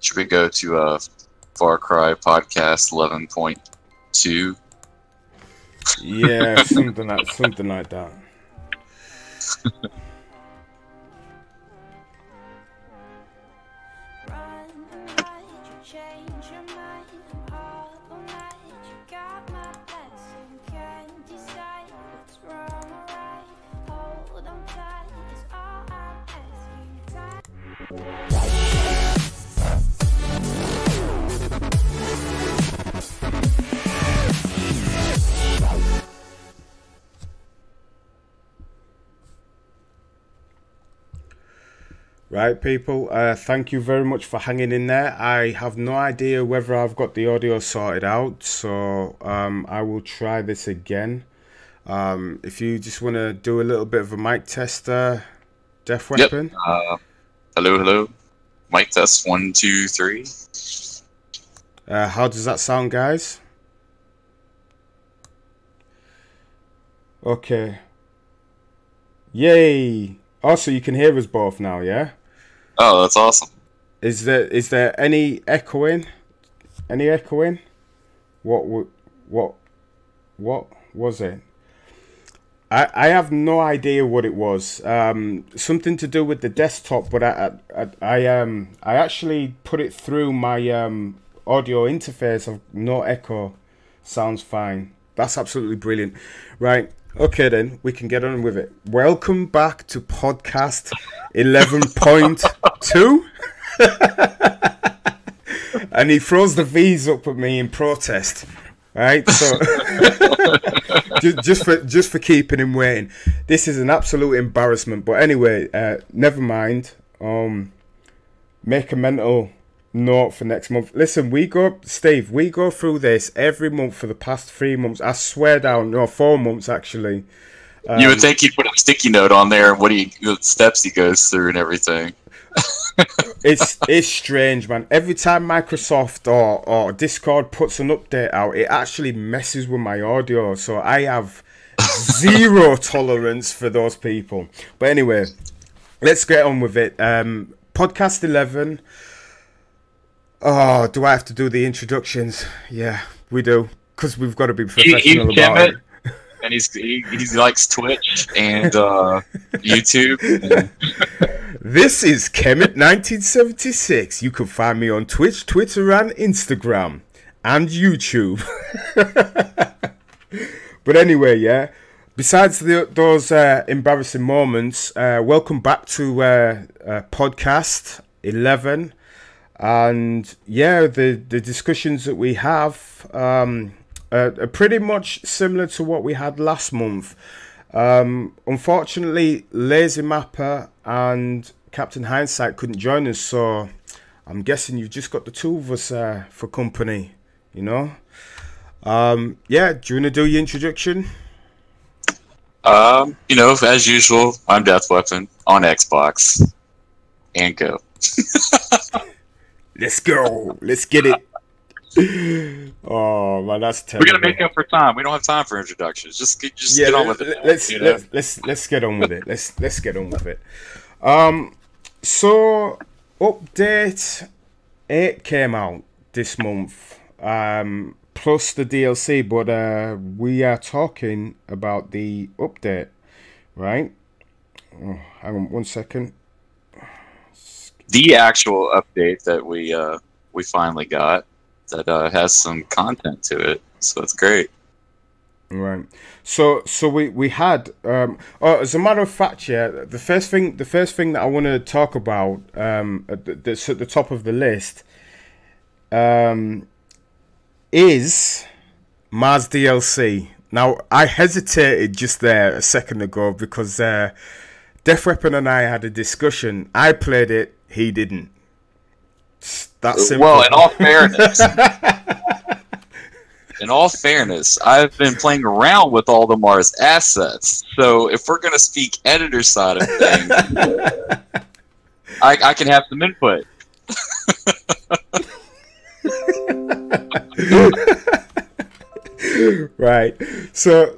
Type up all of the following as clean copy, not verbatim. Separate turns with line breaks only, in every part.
Should we go to Far Cry Podcast 11.2?
Yeah, something like that. Right, people, thank you very much for hanging in there. I have no idea whether I've got the audio sorted out, so I will try this again. If you just want to do a little bit of a mic test, Death Weapon.
Yep. Hello. Mic test 1, 2, 3.
How does that sound, guys? Okay. Yay! Also, you can hear us both now, yeah?
Oh, that's awesome.
Is there any echoing? Any echoing? What was it? I have no idea what it was. Something to do with the desktop, but I actually put it through my audio interface of no echo. Sounds fine. That's absolutely brilliant. Right. Okay, then we can get on with it. Welcome back to podcast 11.2. And he throws the V's up at me in protest. Right, so just for keeping him waiting. This is an absolute embarrassment. But anyway, never mind. Make a mental note for next month. Listen, Steve, we go through this every month for the past 3 months. I swear down, no, 4 months actually.
You would think he'd put a sticky note on there and what steps he goes through and everything.
It's strange, man. Every time Microsoft or Discord puts an update out, it actually messes with my audio. So I have zero tolerance for those people. But anyway, let's get on with it. Podcast 11. Oh, do I have to do the introductions? Yeah, we do, because we've got to be professional about it.
And he likes Twitch and YouTube.
This is Kemet 1976. You can find me on Twitch, Twitter, and Instagram, and YouTube. But anyway, yeah. Besides those embarrassing moments, welcome back to podcast 11. And yeah, the discussions that we have are pretty much similar to what we had last month. Unfortunately, Lazy Mapper and Captain Hindsight couldn't join us, so I'm guessing you've just got the two of us for company, you know? Yeah, do you want to do your introduction?
As usual, I'm Death Weapon on Xbox. And go.
Let's go. Let's get it. Oh man, that's terrible.
We're gonna make up for time. We don't have time for introductions. Just get on with it.
Let's get on with it. Let's get on with it. So update 8 came out this month. Plus the DLC, but we are talking about the update, right? Oh, hang on 1 second.
The actual update that we finally got that has some content to it, so it's great.
Right. So we had as a matter of fact, yeah, the first thing that I want to talk about at the top of the list is Mars DLC. Now I hesitated just there a second ago because Death Weapon and I had a discussion. I played it, he didn't. That's simple.
Well, in all fairness, I've been playing around with all the Mars assets. So if we're going to speak editor side of things, I can have some input.
Right. So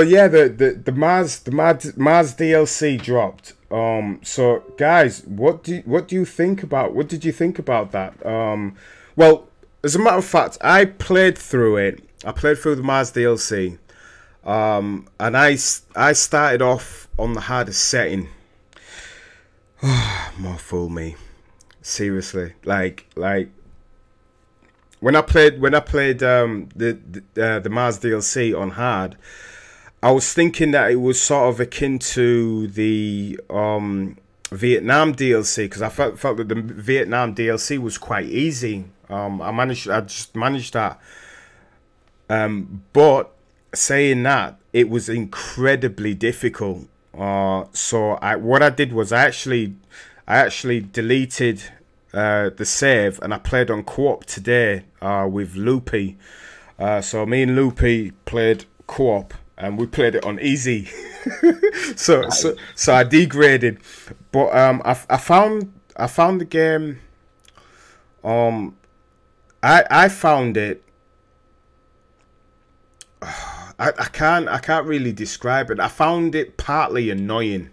yeah, the Mars DLC dropped So guys, what do you think about what did you think about that? Well, as a matter of fact, I played through it. I played through the Mars DLC. And I started off on the hardest setting. More fool me. Seriously. Like when I played the Mars DLC on hard, I was thinking that it was sort of akin to the Vietnam DLC, because I felt that the Vietnam DLC was quite easy. I just managed that. But saying that, it was incredibly difficult. So what I did was I actually deleted the save, and I played on co-op today with Loopy. So me and Loopy played co-op, and we played it on easy. so I degraded, but I found the game. I found it. I can't really describe it. I found it partly annoying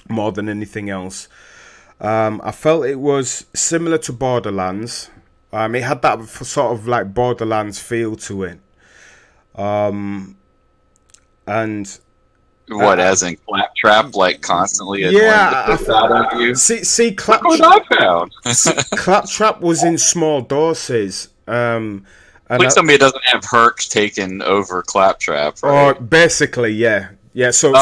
more than anything else. I felt it was similar to Borderlands. It had that sort of like Borderlands feel to it. And
what, as in Claptrap, like constantly?
Yeah,
out of you.
See,
Claptrap. What I found.
Claptrap was in small doses.
Like somebody doesn't have Herc taken over Claptrap, right?
Or basically, yeah. So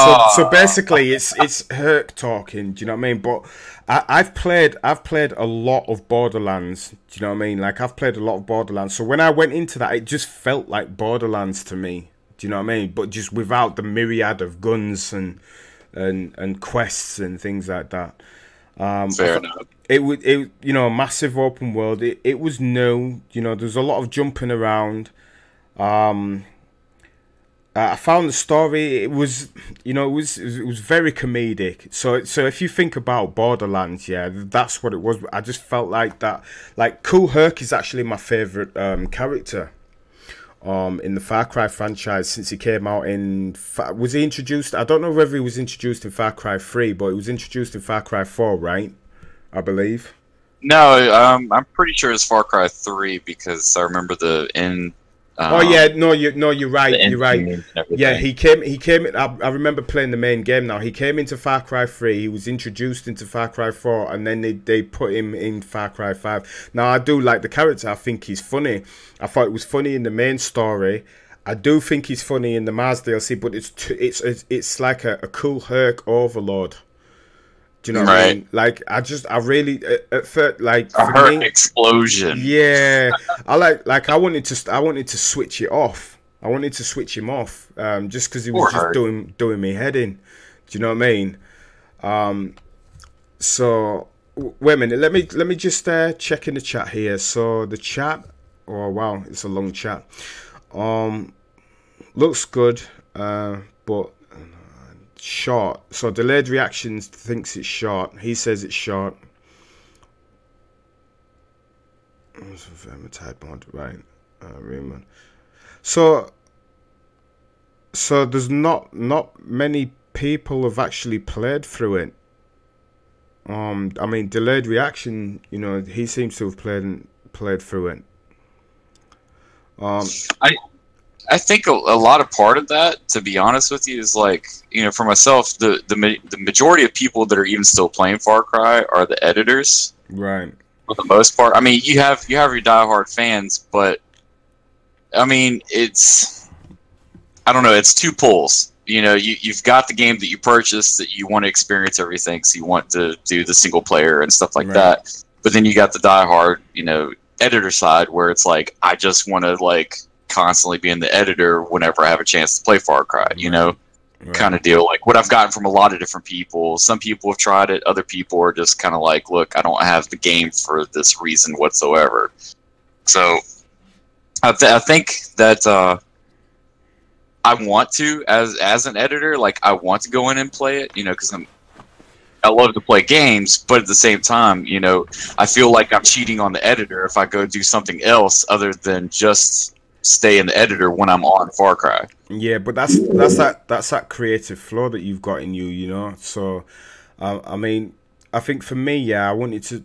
basically, it's Herc talking. Do you know what I mean? But I've played a lot of Borderlands. Do you know what I mean? Like, I've played a lot of Borderlands. So when I went into that, it just felt like Borderlands to me. Do you know what I mean? But just without the myriad of guns and quests and things like that.
Fair enough.
It massive open world. It was new. You know, there's a lot of jumping around. I found the story. It was very comedic. So if you think about Borderlands, yeah, that's what it was. I just felt like that. Like, Cool Herc is actually my favorite character. In the Far Cry franchise since he came out in... Was he introduced? I don't know whether he was introduced in Far Cry 3, but he was introduced in Far Cry 4, right? I believe.
No, I'm pretty sure it's Far Cry 3 because I remember the end...
oh yeah, you're right. You're right. Yeah, he came. I remember playing the main game. Now he came into Far Cry 3. He was introduced into Far Cry 4, and then they put him in Far Cry 5. Now I do like the character. I think he's funny. I thought it was funny in the main story. I do think he's funny in the Mars DLC, but it's like a Cool Herc overload. Do you know what I mean? Like, I really at first, like,
a Herc explosion.
Yeah, I wanted to switch it off. I wanted to switch him off, just because he was just doing me head in. Do you know what I mean? So wait a minute. Let me just check in the chat here. So the chat. Oh wow, it's a long chat. Looks good, but. Short. So Delayed Reactions thinks it's short. He says it's short. Right. Raymond. So there's not many people have actually played through it. I mean, Delayed Reaction, you know, he seems to have played through it.
I think a lot of part of that, to be honest with you, is like, you know, for myself, the majority of people that are even still playing Far Cry are the editors,
right?
For the most part. I mean, you have your diehard fans, but I mean, I don't know, it's two pulls. You know, you've got the game that you purchased that you want to experience everything, so you want to do the single player and stuff like that. But then you got the diehard, you know, editor side where it's like, I just want to like constantly being the editor whenever I have a chance to play Far Cry, you know, kind of deal. Like what I've gotten from a lot of different people. Some people have tried it. Other people are just kind of like, look, I don't have the game for this reason whatsoever. So I think that I want to, as an editor, like I want to go in and play it, you know, because I love to play games, but at the same time, you know, I feel like I'm cheating on the editor if I go do something else other than just stay in the editor when I'm on Far Cry.
Yeah, but that's that creative flow that you've got in you, you know. So I mean, I think for me, yeah, I wanted to.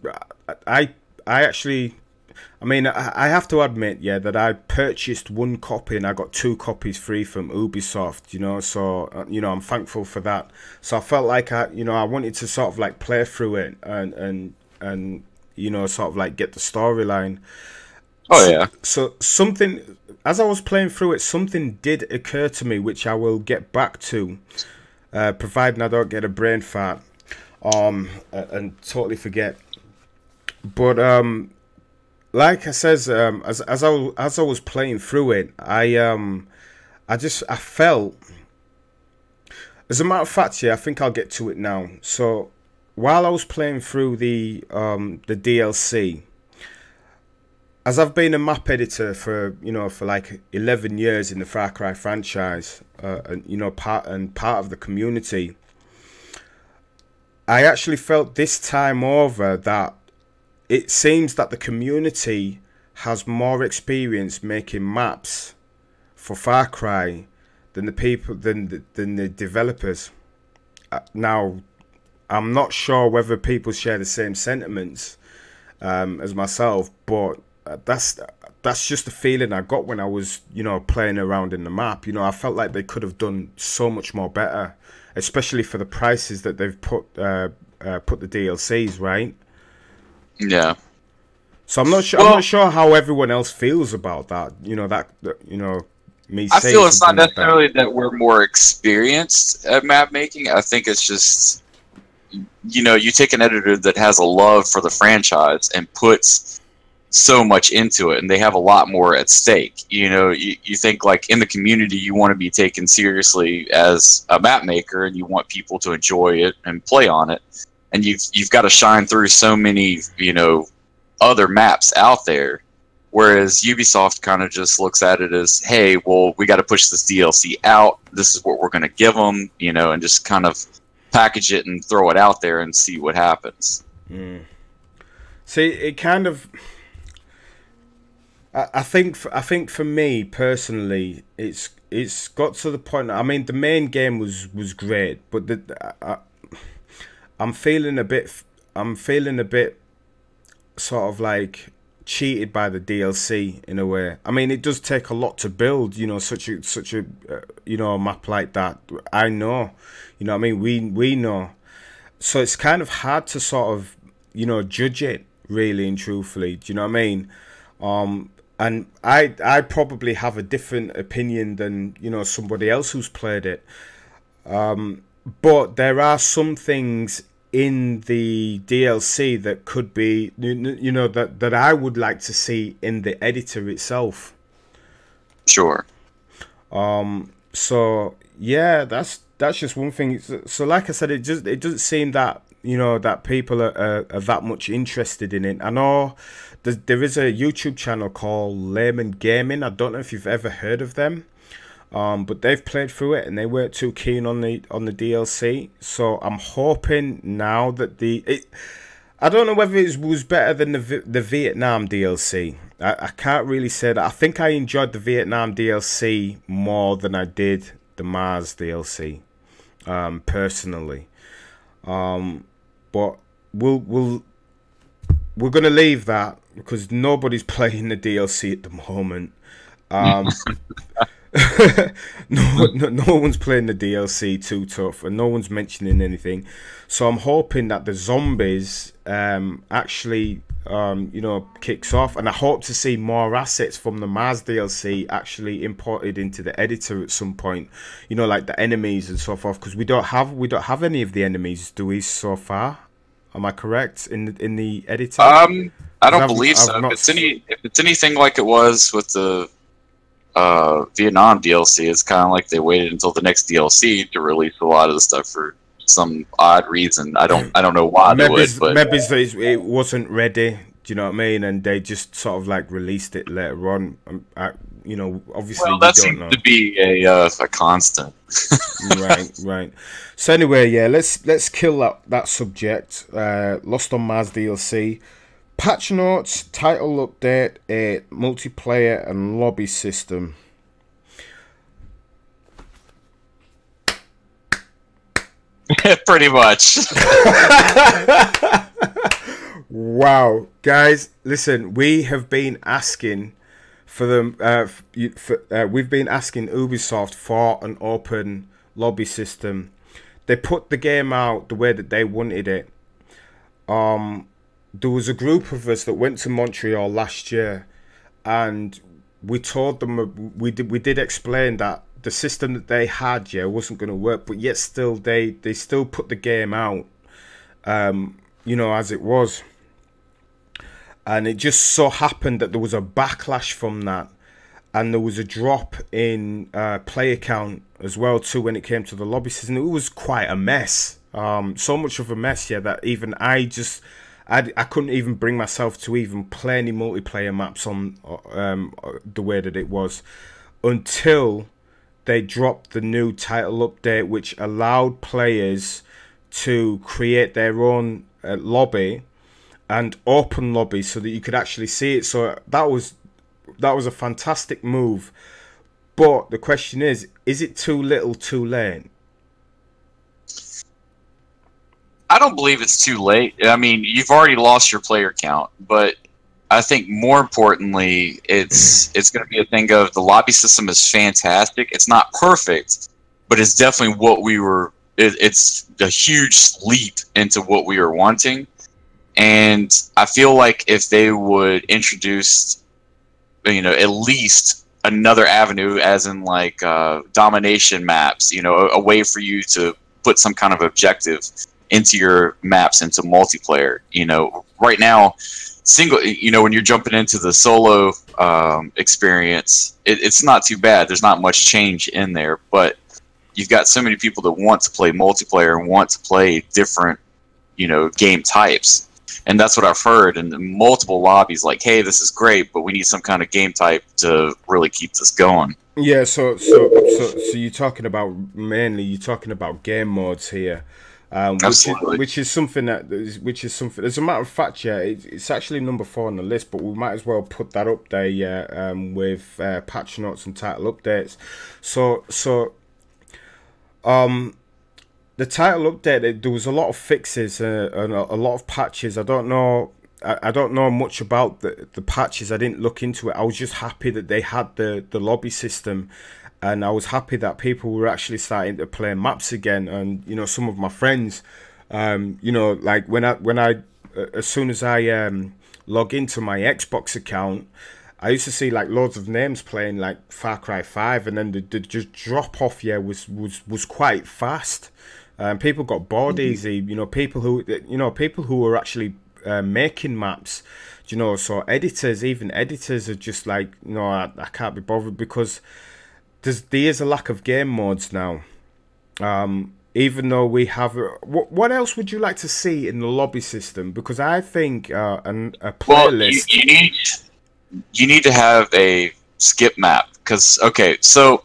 I actually. I mean, I have to admit, yeah, that I purchased one copy and I got 2 copies free from Ubisoft, you know, so, you know, I'm thankful for that. So I felt like I wanted to sort of like play through it and you know, sort of like get the storyline.
Oh yeah.
So something, as I was playing through it, something did occur to me, which I will get back to, providing I don't get a brain fart, and totally forget. But, like I says, as I was playing through it, I felt, as a matter of fact, yeah, I think I'll get to it now. So while I was playing through the DLC, as I've been a map editor for like 11 years in the Far Cry franchise, and you know part of the community, I actually felt this time over that it seems that the community has more experience making maps for Far Cry than the developers. Now, I'm not sure whether people share the same sentiments as myself, but that's just the feeling I got when I was, you know, playing around in the map. You know, I felt like they could have done so much more better, especially for the prices that they've put the DLCs, right?
Yeah.
So I'm not sure.
Well,
I'm not sure how everyone else feels about that. You know me.
I
Saying
feel it's not
something like that.
necessarily that we're more experienced at map making. I think it's just, you know, you take an editor that has a love for the franchise and puts so much into it, and they have a lot more at stake. You know, you think like in the community, you want to be taken seriously as a map maker, and you want people to enjoy it and play on it. And you've got to shine through so many, you know, other maps out there. Whereas Ubisoft kind of just looks at it as, hey, well, we got to push this DLC out. This is what we're going to give them, you know, and just kind of package it and throw it out there and see what happens.
See, it kind of. I think for me personally, it's got to the point. I mean, the main game was great, but I'm feeling a bit sort of like cheated by the DLC in a way. I mean, it does take a lot to build, you know, such a you know, a map like that. I know, you know what I mean, we know. So it's kind of hard to sort of, you know, judge it really and truthfully. Do you know what I mean? And I probably have a different opinion than, you know, somebody else who's played it. But there are some things in the DLC that could be, you know, that I would like to see in the editor itself.
Sure.
So yeah, that's just one thing. So like I said, it doesn't seem that, you know, that people are that much interested in it. I know there is a YouTube channel called Layman Gaming. I don't know if you've ever heard of them. But they've played through it and they weren't too keen on the DLC. So I'm hoping now that I don't know whether it was better than the Vietnam DLC. I can't really say that. I think I enjoyed the Vietnam DLC more than I did the Mars DLC, personally. But we're gonna leave that because nobody's playing the DLC at the moment. No one's playing the DLC too tough, and no one's mentioning anything. So I'm hoping that the zombies actually you know, kicks off, and I hope to see more assets from the Mars DLC actually imported into the editor at some point. You know, like the enemies and so forth, because we don't have any of the enemies, do we, so far? Am I correct in the editor?
I don't believe so. If it's anything like it was with the Vietnam DLC, it's kind of like they waited until the next DLC to release a lot of the stuff for some odd reason. I don't know why they would, but
maybe it wasn't ready. Do you know what I mean? And they just sort of like released it later on. You know, obviously,
well, that seems to be a constant.
Right. So anyway, yeah, let's kill that subject. Lost on Mars DLC. Patch notes, title update, a multiplayer and lobby system.
Pretty much.
Wow, guys, listen, we have been asking for them. We've been asking Ubisoft for an open lobby system. They put the game out the way that they wanted it. There was a group of us that went to Montreal last year, and we told them we did explain that the system that they had, wasn't going to work, but yet still they still put the game out, as it was. And it just so happened that there was a backlash from that, and there was a drop in player count as well too when it came to the lobby system. It was quite a mess, so much of a mess, that even I couldn't even bring myself to even play any multiplayer maps on the way that it was, until they dropped the new title update, which allowed players to create their own lobby and open lobby so that you could actually see it. So that was a fantastic move. But the question is it too little too late?
I don't believe it's too late. I mean, you've already lost your player count, but I think more importantly, it's going to be a thing of the lobby system is fantastic. It's not perfect, but it's definitely what we were. It's a huge leap into what we were wanting. And I feel like if they would introduce, at least another avenue, as in like domination maps, a way for you to put some kind of objective into your maps, into multiplayer. Right now, single, when you're jumping into the solo experience, it's not too bad. There's not much change in there, but you've got so many people that want to play multiplayer and want to play different, game types. And that's what I've heard in multiple lobbies, like, hey, this is great, but we need some kind of game type to really keep this going.
Yeah, so you're talking about game modes here, which is something. As a matter of fact, it's actually number 4 on the list, but we might as well put that up there, with patch notes and title updates. The title update, there was a lot of fixes and a lot of patches. I don't know much about the patches. I didn't look into it. I was just happy that they had the lobby system, and I was happy that people were actually starting to play maps again. And some of my friends, like when I as soon as I log into my Xbox account, I used to see like loads of names playing like Far Cry 5, and then the just drop off was quite fast. People got bored easy. People who were actually making maps. So even editors are just like, no, I can't be bothered, because there is a lack of game modes now. Even though we have, what else would you like to see in the lobby system? Because I think a playlist.
Well, you need to have a skip map, because so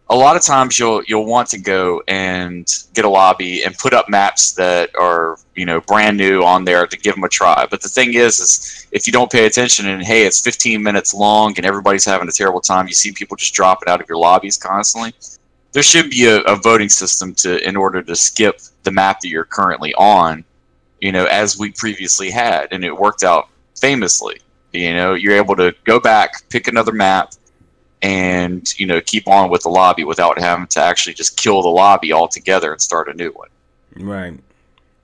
a lot of times you'll want to go and get a lobby and put up maps that are brand new on there to give them a try. But the thing is if you don't pay attention and hey, it's 15 minutes long and everybody's having a terrible time, you see people just dropping out of your lobbies constantly. There should be a voting system in order to skip the map that you're currently on, as we previously had, and it worked out famously. You're able to go back, pick another map, and keep on with the lobby without having to actually just kill the lobby altogether and start a new one.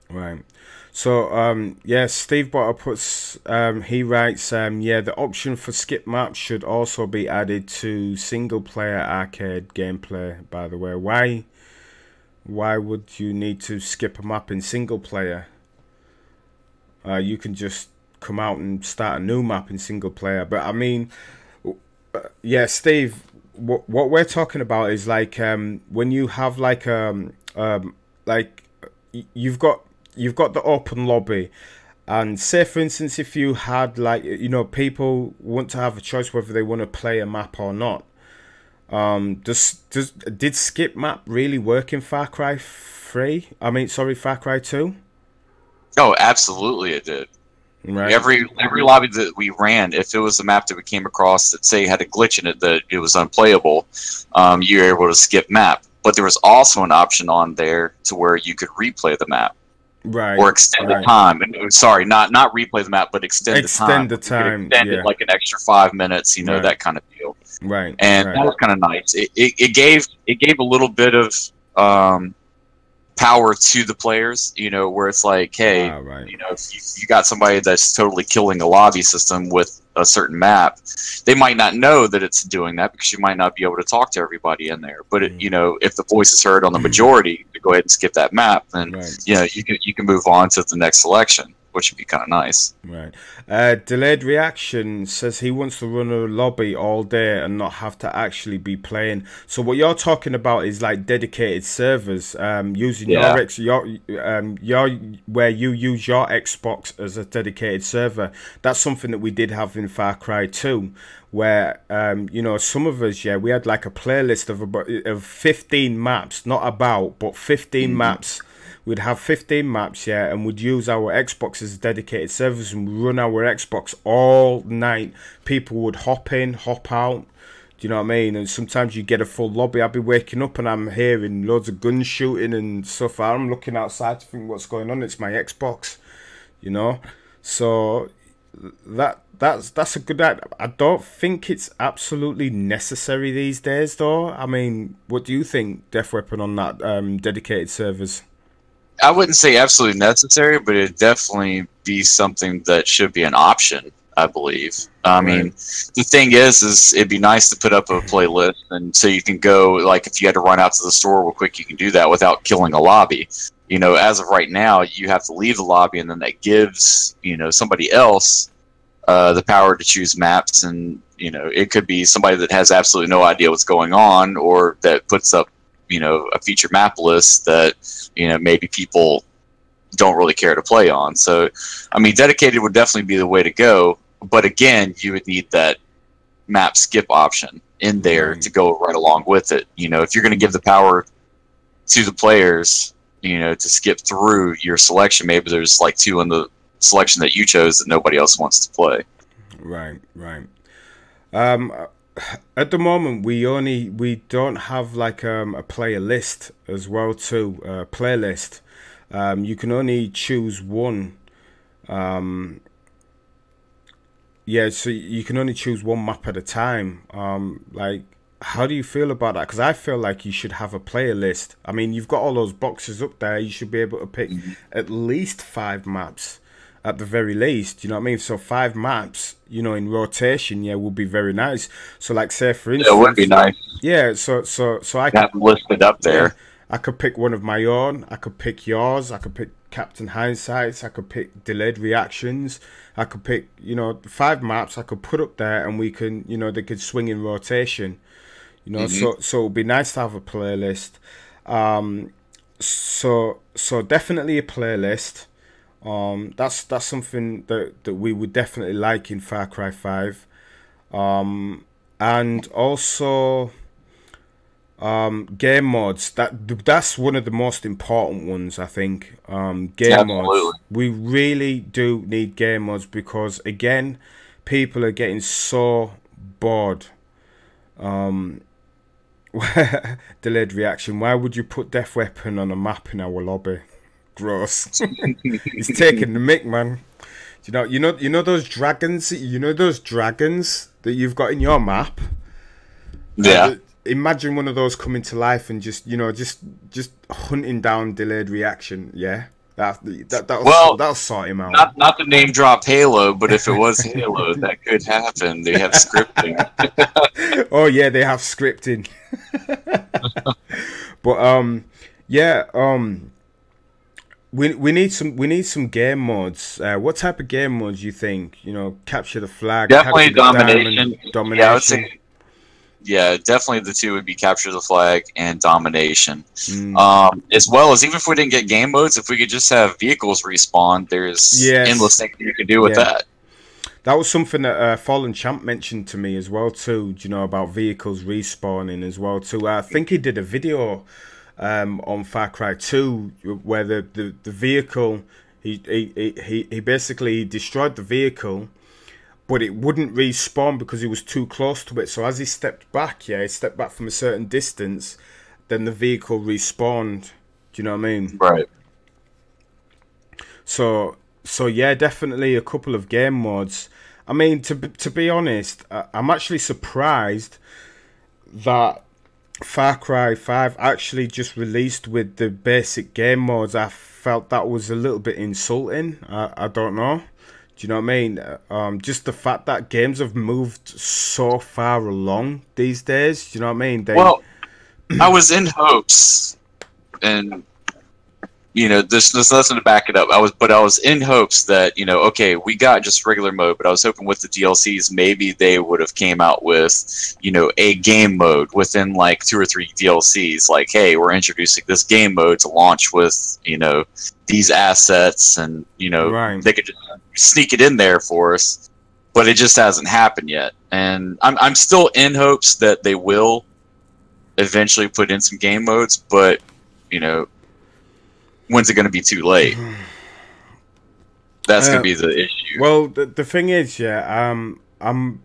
Right. So Steve Botter puts, he writes, the option for skip maps should also be added to single player arcade gameplay. By the way, why would you need to skip a map in single player? You can just come out and start a new map in single player. But I mean, Steve, what we're talking about is like when you have like you've got the open lobby, and say for instance if you had like people want to have a choice whether they want to play a map or not. Did skip map really work in Far Cry 3? Far Cry 2?
Oh, absolutely it did. Right. Every lobby that we ran, if it was a map that we came across that say had a glitch in it that it was unplayable, you were able to skip map. but there was also an option on there to where you could replay the map.
Right.
Or extend the time. Sorry, not replay the map, but extend the time.
Extend the time.
Extend it like an extra 5 minutes, you know, that kind of deal.
Right.
And that was kind of nice. It gave a little bit of power to the players, you know, where it's like, hey, you know, if you got somebody that's totally killing a lobby system with a certain map, they might not know that it's doing that because you might not be able to talk to everybody in there. But you know, if the voice is heard on the majority, to go ahead and skip that map, then you know you can move on to the next selection, which would be kind of nice.
Right. Delayed Reaction says he wants to run a lobby all day and not have to actually be playing. So what you're talking about is like dedicated servers, using your where you use your Xbox as a dedicated server. That's something that we did have in Far Cry 2, where you know, some of us, we had like a playlist of 15 maps, not about, but 15 maps. We'd have 15 maps, and we'd use our Xbox as dedicated servers and run our Xbox all night. People would hop in, hop out. Do you know what I mean? And sometimes you get a full lobby. I'd be waking up and I'm hearing loads of gun shooting and stuff. I'm looking outside to think what's going on. It's my Xbox, you know. So that's a good idea. I don't think it's absolutely necessary these days, though. I mean, what do you think, Death Weapon, on that dedicated servers?
I wouldn't say absolutely necessary, but it'd definitely be something that should be an option, I believe. I mean, the thing is it'd be nice to put up a playlist, and so you can go, like, if you had to run out to the store real quick, you can do that without killing a lobby. You know, as of right now, you have to leave the lobby, and then that gives, you know, somebody else the power to choose maps, and, you know, it could be somebody that has absolutely no idea what's going on, or that puts up, you know, a feature map list that, you know, maybe people don't really care to play on. So, I mean, dedicated would definitely be the way to go. But again, you would need that map skip option in there to go right along with it. You know, if you're going to give the power to the players, you know, to skip through your selection, maybe there's like 2 in the selection that you chose that nobody else wants to play.
Right. At the moment, we don't have like a player list as well too. Playlist. You can only choose one. So you can only choose one map at a time. Like, how do you feel about that? Because I feel like you should have a player list. I mean, you've got all those boxes up there. You should be able to pick at least 5 maps. At the very least, you know what I mean? So 5 maps, you know, in rotation, would be very nice. So, like, say for instance,
it would be nice.
Yeah, so I could
have them listed up there.
I could pick one of my own. I could pick yours. I could pick Captain Hindsight's. I could pick Delayed Reactions. I could pick, you know, 5 maps I could put up there, and we can, you know, they could swing in rotation. You know, so it would be nice to have a playlist. So definitely a playlist. That's something that we would definitely like in Far Cry 5. And also game mods. That's one of the most important ones, I think. Game mods. We really do need game mods because, again, people are getting so bored. Delayed Reaction. Why would you put Death Weapon on a map in our lobby? Gross. He's taking the mick, man. You know those dragons. You know those dragons that you've got in your map.
Yeah.
Imagine one of those coming to life and just hunting down Delayed Reaction. Yeah. That'll sort him out.
Not to name drop Halo, but if it was Halo, that could happen. They have scripting.
Oh yeah, they have scripting. But we need some game modes. What type of game modes you think? You know, capture the flag.
Definitely domination.
Domination.
Yeah, I would say. Yeah, definitely the 2 would be capture the flag and domination. As well as, even if we didn't get game modes, if we could just have vehicles respawn, there's endless things you could do with that.
That was something that Fallen Champ mentioned to me as well too. Do you know about vehicles respawning as well too? I think he did a video on Far Cry 2 where the vehicle he basically destroyed the vehicle, but it wouldn't respawn because he was too close to it. So as he stepped back, he stepped back from a certain distance, then the vehicle respawned. Do you know what I mean?
Right.
So yeah, definitely a couple of game modes. I mean, to be honest, I'm actually surprised that Far Cry 5 actually just released with the basic game modes. I felt that was a little bit insulting. I don't know. Do you know what I mean? Just the fact that games have moved so far along these days. Do you know what I mean?
Well, I was in hopes, and you know, there's nothing to back it up. I was in hopes that, you know, okay, we got just regular mode, but I was hoping with the DLCs, maybe they would have came out with, you know, a game mode within like 2 or 3 DLCs. Like, hey, we're introducing this game mode to launch with, you know, these assets, and you know,
right.
They could just sneak it in there for us. But it just hasn't happened yet, and I'm still in hopes that they will eventually put in some game modes. But you know, when's it going to be too late? That's going to be the issue.
Well, the thing is, yeah, I've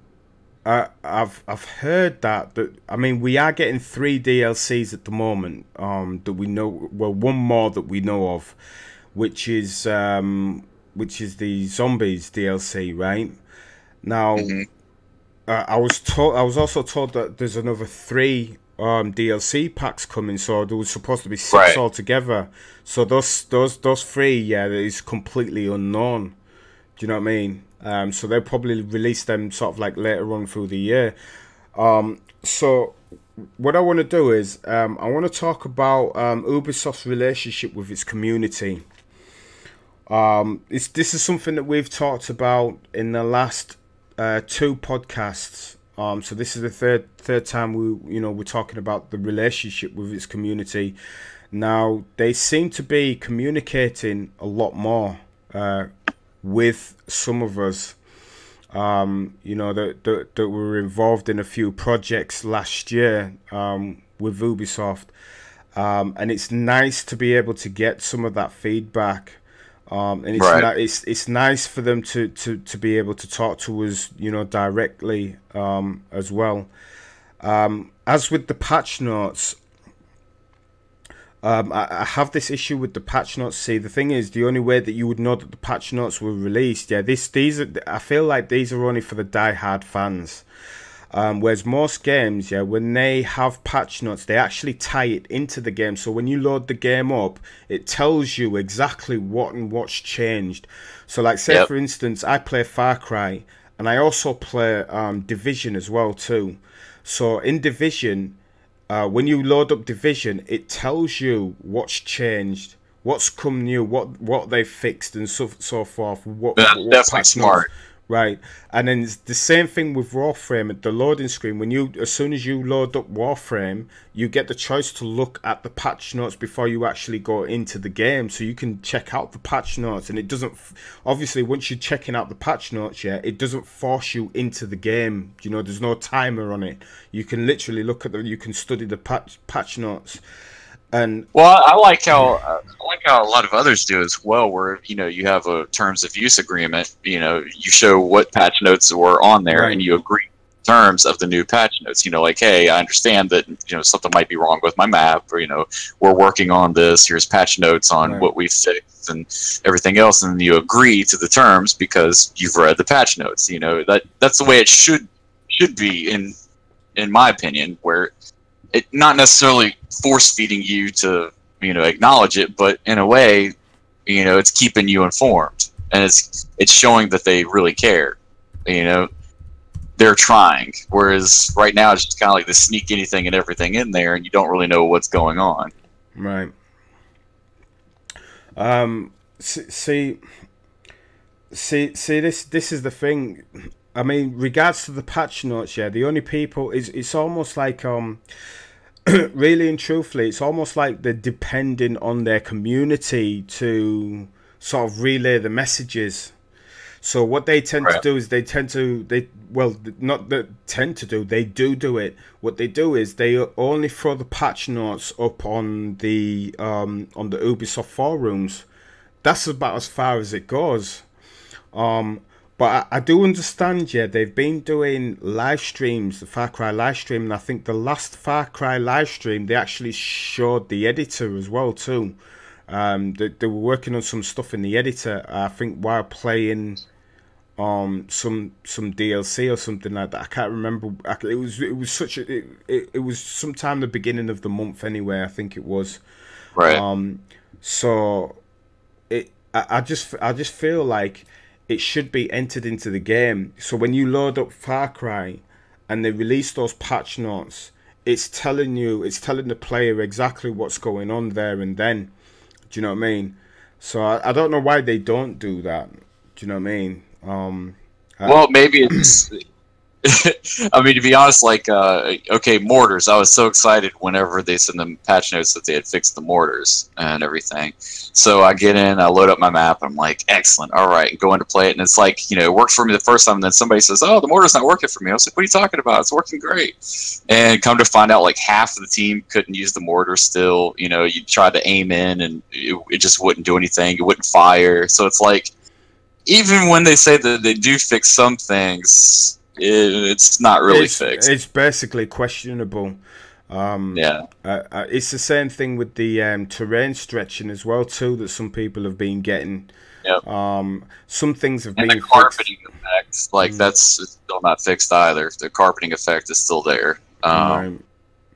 heard that I mean, we are getting 3 DLCs at the moment. That we know. Well, one more that we know of, which is the Zombies DLC, right? Now, I was also told that there's another 3 DLC packs coming, so there was supposed to be 6 altogether. So those 3, yeah, that is completely unknown. Do you know what I mean? So they'll probably release them sort of like later on through the year. So what I want to do is I want to talk about Ubisoft's relationship with its community. This is something that we've talked about in the last 2 podcasts. So this is the third time we're talking about the relationship with its community. Now they seem to be communicating a lot more with some of us. You know, that were involved in a few projects last year with Ubisoft, and it's nice to be able to get some of that feedback. And it's nice for them to be able to talk to us, you know, directly as well. As with the patch notes, I have this issue with the patch notes. See, the thing is, the only way that you would know that the patch notes were released, yeah, these are, I feel like these are only for the die-hard fans. Whereas most games, yeah, when they have patch notes, they actually tie it into the game. So when you load the game up, it tells you exactly what and what's changed. So like, say for instance, I play Far Cry, and I also play Division as well too. So in Division, when you load up Division, it tells you what's changed, what's come new, what they fixed, and so forth. What
definitely smart.
Right, and then it's the same thing with Warframe at the loading screen. As soon as you load up Warframe, you get the choice to look at the patch notes before you actually go into the game, so you can check out the patch notes. And it doesn't, obviously, once you're checking out the patch notes, yeah, it doesn't force you into the game. You know, there's no timer on it. You can literally look at you can study the patch notes. And
well, I like how a lot of others do as well, where you know, you have a terms of use agreement. You know, you show what patch notes were on there, and you agree terms of the new patch notes. You know, like, hey, I understand that, you know, something might be wrong with my map, or, you know, we're working on this. Here's patch notes on what we fixed and everything else, and you agree to the terms because you've read the patch notes. You know, that's the way it should be, in my opinion, where it not necessarily force feeding you to, you know, acknowledge it, but in a way, you know, it's keeping you informed, and it's showing that they really care. You know, they're trying. Whereas right now it's just kind of like they sneak anything and everything in there, and you don't really know what's going on.
Right. See, this is the thing. I mean, regards to the patch notes, yeah, the only people it's almost like really and truthfully, it's almost like they're depending on their community to sort of relay the messages. So what they tend to do is they do it. What they do is they only throw the patch notes up on the Ubisoft forums. That's about as far as it goes. But I do understand, yeah, they've been doing live streams, the Far Cry live stream, and I think the last Far Cry live stream, they actually showed the editor as well, too. They were working on some stuff in the editor, I think, while playing some DLC or something like that. I can't remember. It was such a it was sometime the beginning of the month anyway, I think it was.
Right.
So I just feel like it should be entered into the game. So when you load up Far Cry and they release those patch notes, it's telling the player exactly what's going on there and then. Do you know what I mean? So I don't know why they don't do that. Do you know what I mean?
Well, maybe it's. I mean, to be honest, like, okay, mortars. I was so excited whenever they sent them patch notes that they had fixed the mortars and everything. So I get in, I load up my map, I'm like, excellent, all right, and go in to play it. And it's like, you know, it worked for me the first time, and then somebody says, oh, the mortar's not working for me. I was like, what are you talking about? It's working great. And come to find out, like, half of the team couldn't use the mortar still. You know, you tried to aim in, and it just wouldn't do anything. It wouldn't fire. So it's like, even when they say that they do fix some things, it's not really fixed.
It's basically questionable.
Yeah.
It's the same thing with the terrain stretching as well too, that some people have been getting.
Yep.
Some things have
and
been
the carpeting effect, like that's still not fixed either. The carpeting effect is still there.
Right.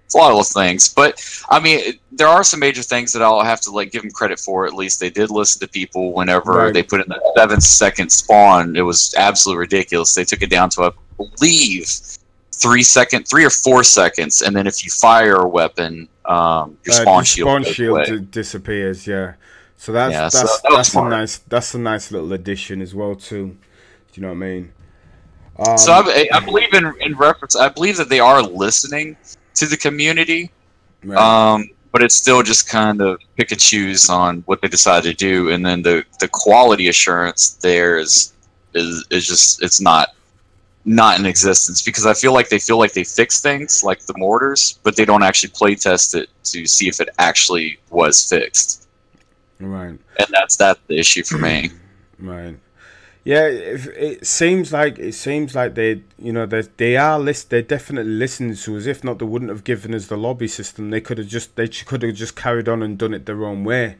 It's a lot of those things, but I mean, there are some major things that I'll have to like give them credit for. At least they did listen to people whenever they put in the 7-second spawn. It was absolutely ridiculous. They took it down to, I believe, 3 or 4 seconds, and then if you fire a weapon, your spawn shield
disappears. Yeah, so that's a nice little addition as well too. Do you know what I mean?
So I believe in reference. I believe that they are listening to the community,
right.
But it's still just kind of pick and choose on what they decide to do, and then the quality assurance there is just, it's not in existence, because I feel like they fix things like the mortars, but they don't actually play test it to see if it actually was fixed.
Right.
And that's the issue for me.
Right. Yeah, it seems like they, you know, they're definitely listening to us. If not, they wouldn't have given us the lobby system. They could have just carried on and done it their own way.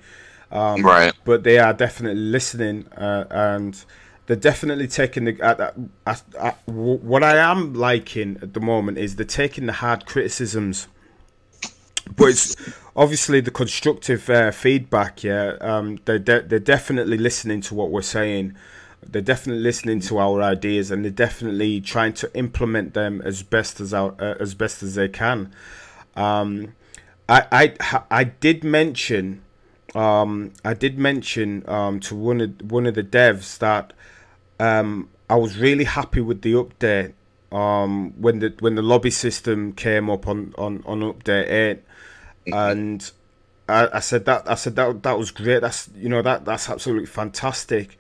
Right.
But they are definitely listening, and they're definitely taking what I am liking at the moment is they're taking the hard criticisms, but it's obviously the constructive feedback. Yeah, they're definitely listening to what we're saying. They're definitely listening to our ideas, and they're definitely trying to implement them as best as they can. I did mention to one of the devs that I was really happy with the update when the lobby system came up on update 8, and I said that was great. That's absolutely fantastic.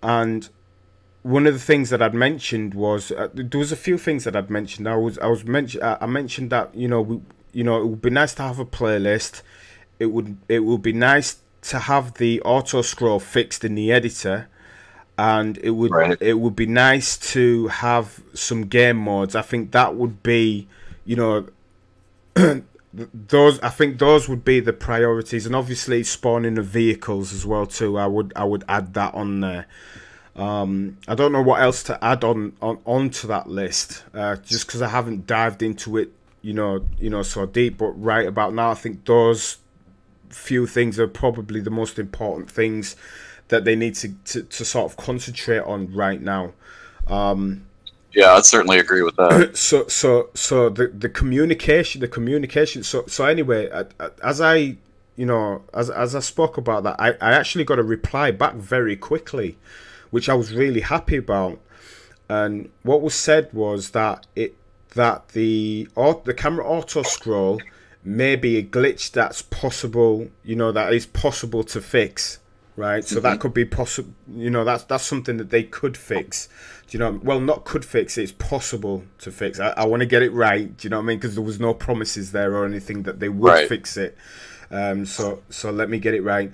And one of the things that I'd mentioned was there was a few things that I'd mentioned. I mentioned that it would be nice to have a playlist. It would be nice to have the auto scroll fixed in the editor, and it would be nice to have some game modes. I think that would be, those would be the priorities, and obviously spawning of vehicles as well too. I would add that on there. I don't know what else to add onto that list, just because I haven't dived into it, so deep. But right about now, I think those few things are probably the most important things that they need to sort of concentrate on right now.
Yeah, I'd certainly agree with that.
So the communication. So anyway, as I spoke about that, I actually got a reply back very quickly, which I was really happy about. And what was said was that the camera auto scroll may be a glitch that's possible, that is possible to fix. Right, so that could be possible. That's something that they could fix. Well, not could fix. It's possible to fix. I want to get it right. Do you know what I mean? Because there was no promises there or anything that they would fix it. So let me get it right.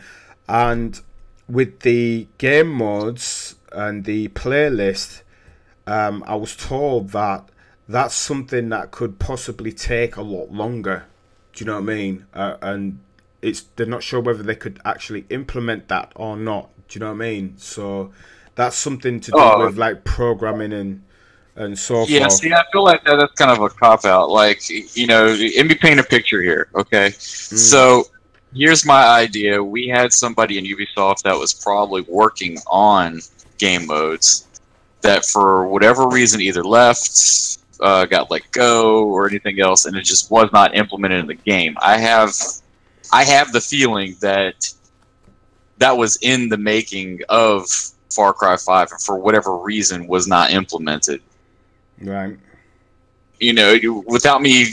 And with the game modes, and the playlist, I was told that that's something that could possibly take a lot longer. Do you know what I mean? And they're not sure whether they could actually implement that or not. Do you know what I mean? So that's something to do with like programming and so forth.
Yeah, see, I feel like that's kind of a cop out. Like, you know, let me paint a picture here, okay? So here's my idea. We had somebody in Ubisoft that was probably working on game modes that for whatever reason either left, got let go, or anything else, and it just was not implemented in the game. I have the feeling that that was in the making of Far Cry 5, and for whatever reason was not implemented.
Right.
You know, without me,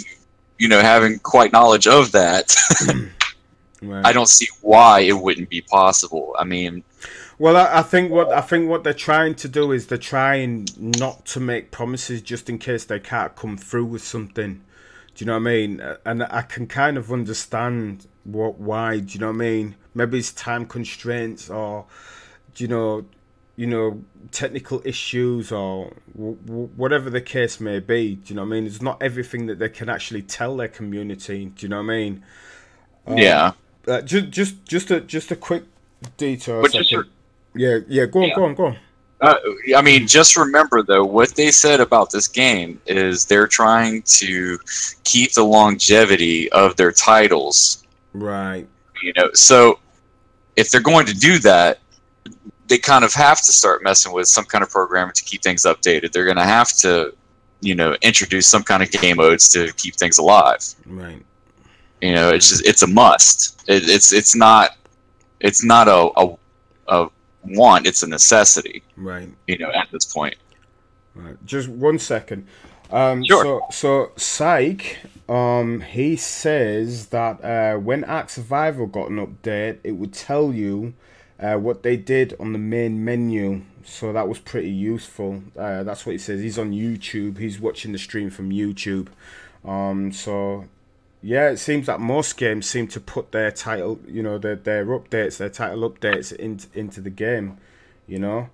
you know, having quite knowledge of that,
Right.
I don't see why it wouldn't be possible. I mean,
well, I think what they're trying to do is they're trying not to make promises just in case they can't come through with something. Do you know what I mean? And I can kind of understand why. Do you know what I mean? Maybe it's time constraints, or you know, technical issues, or whatever the case may be. Do you know what I mean? It's not everything that they can actually tell their community. Do you know what I mean?
yeah.
Just a quick detour.
But just
Go on.
I mean, just remember though, what they said about this game is they're trying to keep the longevity of their titles.
Right.
You know, so if they're going to do that, they kind of have to start messing with some kind of programming to keep things updated. They're going to have to, you know, introduce some kind of game modes to keep things alive.
Right.
You know, it's a must. It's not a want. It's a necessity.
Right.
You know, at this point.
Right. Just 1 second.
Sure.
So Psych, he says that when Ark Survival got an update, it would tell you what they did on the main menu. So that was pretty useful. That's what he says. He's on YouTube. He's watching the stream from YouTube. So yeah, it seems that most games seem to put their title, you know, their updates, their title updates into the game, you know.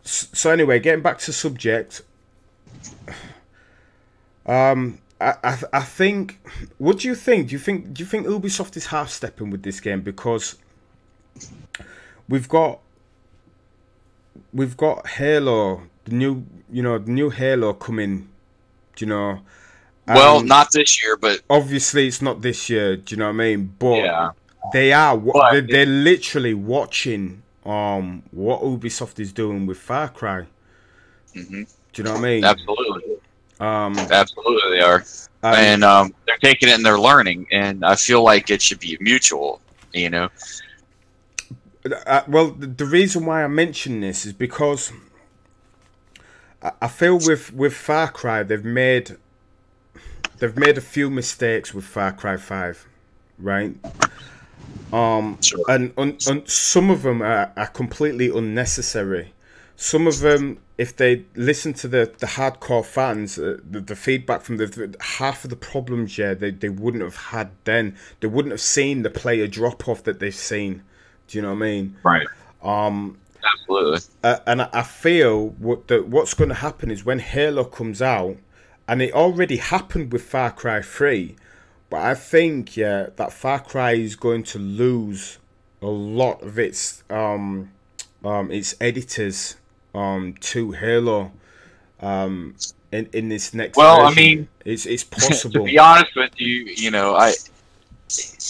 So anyway, getting back to subject. I think. What do you think? Do you think Ubisoft is half stepping with this game, because we've got Halo, the new Halo coming, you know.
Well, not this year, but
obviously it's not this year. Do you know what I mean? But
yeah,
they're literally watching what Ubisoft is doing with Far Cry.
Mm-hmm.
Do you know what I mean?
Absolutely. Absolutely, they are, and they're taking it and they're learning, and I feel like it should be mutual. You know.
Well, the reason why I mention this is because I feel with Far Cry they've made a few mistakes with Far Cry 5, right?
Sure.
And some of them are completely unnecessary. Some of them, if they listen to the hardcore fans, the feedback from half of the problems, they wouldn't have had then. They wouldn't have seen the player drop off that they've seen. Do you know what I mean?
Right. Absolutely.
And I feel what's going to happen is when Halo comes out, and it already happened with Far Cry 3, but I think that Far Cry is going to lose a lot of its editors to Halo in this next version.
I mean,
it's possible.
To be honest with you, you know,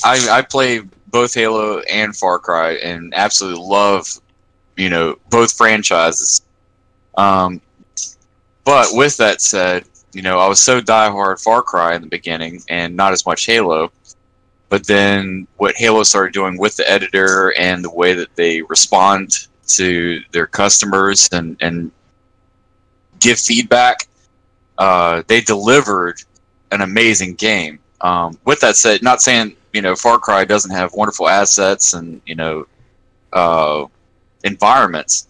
I play both Halo and Far Cry and absolutely love, you know, both franchises. But with that said, you know, I was so diehard Far Cry in the beginning and not as much Halo. But then what Halo started doing with the editor and the way that they respond to their customers and give feedback, they delivered an amazing game. With that said, not saying, you know, Far Cry doesn't have wonderful assets and, you know, environments.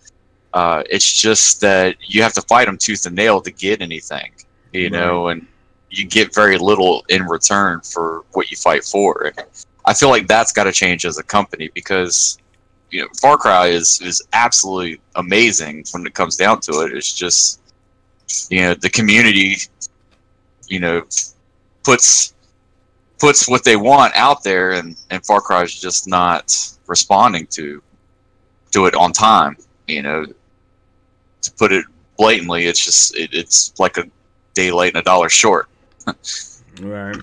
It's just that you have to fight them tooth and nail to get anything. You know, and you get very little in return for what you fight for. And I feel like that's got to change as a company, because Far Cry is absolutely amazing when it comes down to it. It's just, the community, puts what they want out there, and Far Cry is just not responding to it on time. To put it blatantly, it's just it's like a day late and a dollar short.
Right.